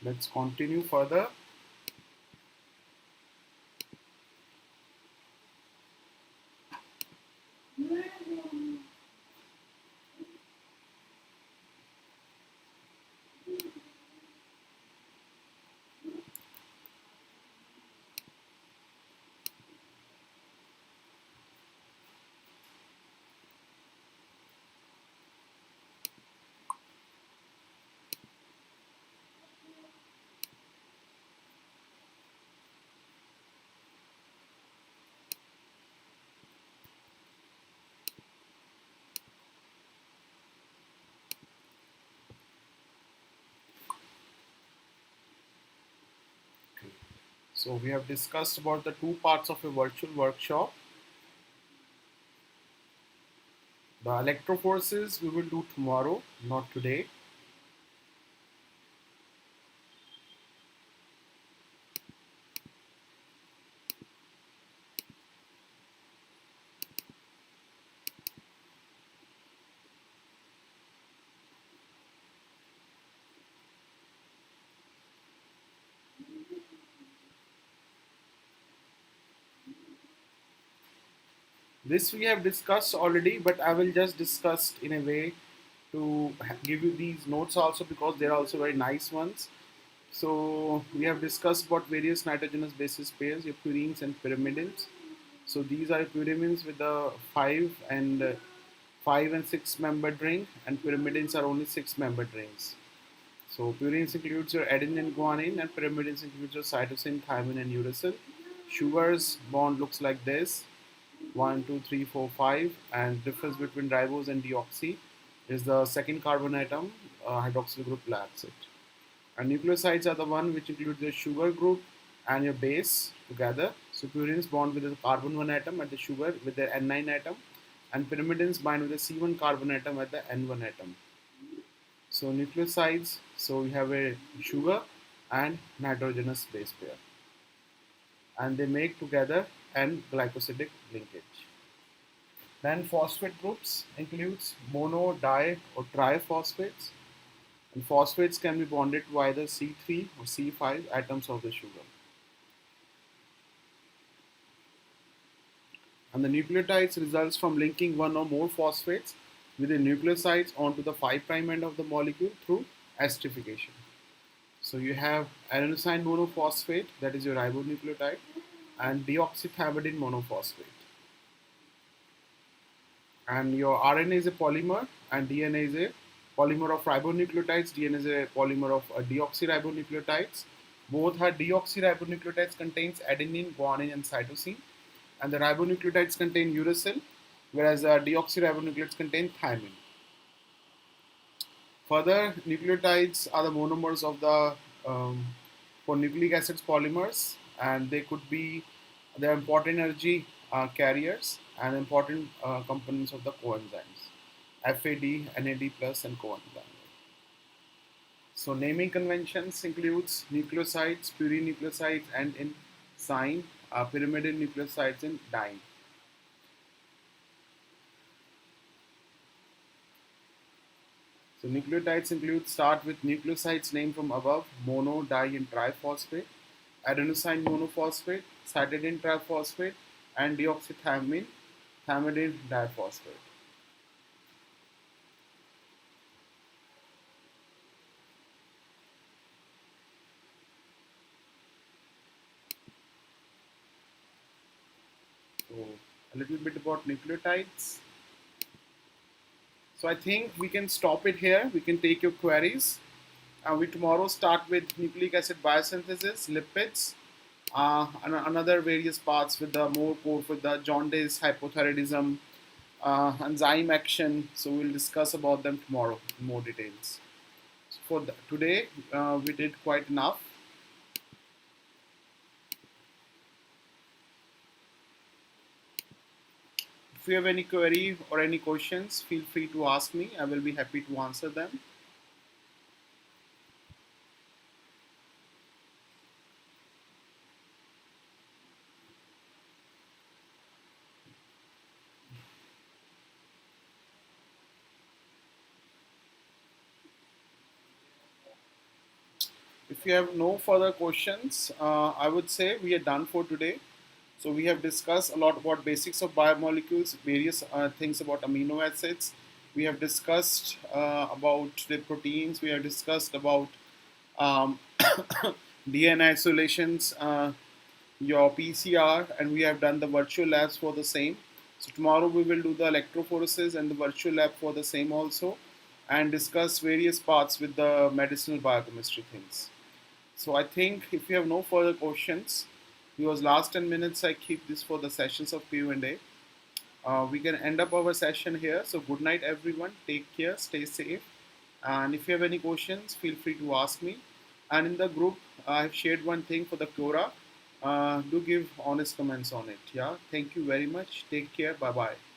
Let's continue further. So we have discussed about the two parts of a virtual workshop. The electroforces we will do tomorrow, not today. This we have discussed already, but I will just discuss in a way to give you these notes also, because they are also very nice ones. So we have discussed about various nitrogenous basis pairs, your purines and pyrimidines. So these are pyrimidines with the five and six membered ring, and pyrimidines are only six membered rings. So purines includes your adenine and guanine, and pyrimidines includes your cytosine, thymine, and uracil. Sugars bond looks like this: 1, 2, 3, 4, 5, and difference between ribose and deoxy is the second carbon atom, hydroxyl group lacks it. And nucleosides are the one which includes your sugar group and your base together. So purines bond with the carbon 1 atom at the sugar with their N9 atom, and pyrimidines bind with the C1 carbon atom at the N1 atom. So nucleosides, so you have a sugar and nitrogenous base pair, and they make together an glycosidic linkage. Then phosphate groups includes mono, di, or triphosphates. And phosphates can be bonded to either C3 or C5 atoms of the sugar. And the nucleotides results from linking one or more phosphates with the nucleosides onto the 5' end of the molecule through esterification. So you have adenosine monophosphate, that is your ribonucleotide, and deoxythymidine monophosphate. And your RNA is a polymer, and DNA is a polymer of ribonucleotides. DNA is a polymer of deoxyribonucleotides. Both are deoxyribonucleotides contains adenine, guanine, and cytosine, and the ribonucleotides contain uracil, whereas deoxyribonucleotides contain thymine. Further, nucleotides are the monomers of the for nucleic acids polymers, and they could be their important energy carriers and important components of the coenzymes FAD, NAD plus, and coenzyme. So naming conventions includes nucleosides, purine nucleosides, and in sign, pyrimidine nucleosides in dine. So nucleotides include start with nucleosides named from above: mono, di, and triphosphate, adenosine monophosphate, cytidine triphosphate, and deoxythymine, thymidine diphosphate. So a little bit about nucleotides. So I think we can stop it here. We can take your queries. We tomorrow start with nucleic acid biosynthesis, lipids, and another various parts with the more core with the jaundice, hypothyroidism, enzyme action. So we'll discuss about them tomorrow in more details. So for today, we did quite enough. If you have any query or any questions, feel free to ask me. I will be happy to answer them. If you have no further questions, I would say we are done for today. So we have discussed a lot about basics of biomolecules, various things about amino acids. We have discussed about the proteins. We have discussed about um, DNA isolations, your PCR, and we have done the virtual labs for the same. So tomorrow we will do the electrophoresis and the virtual lab for the same also, and discuss various parts with the medicinal biochemistry things. So I think if you have no further questions, because last 10 minutes I keep this for the sessions of Q&A. We can end up our session here. So good night everyone. Take care. Stay safe. And if you have any questions, feel free to ask me. And in the group, I have shared one thing for the Quora. Do give honest comments on it. Yeah. Thank you very much. Take care. Bye bye.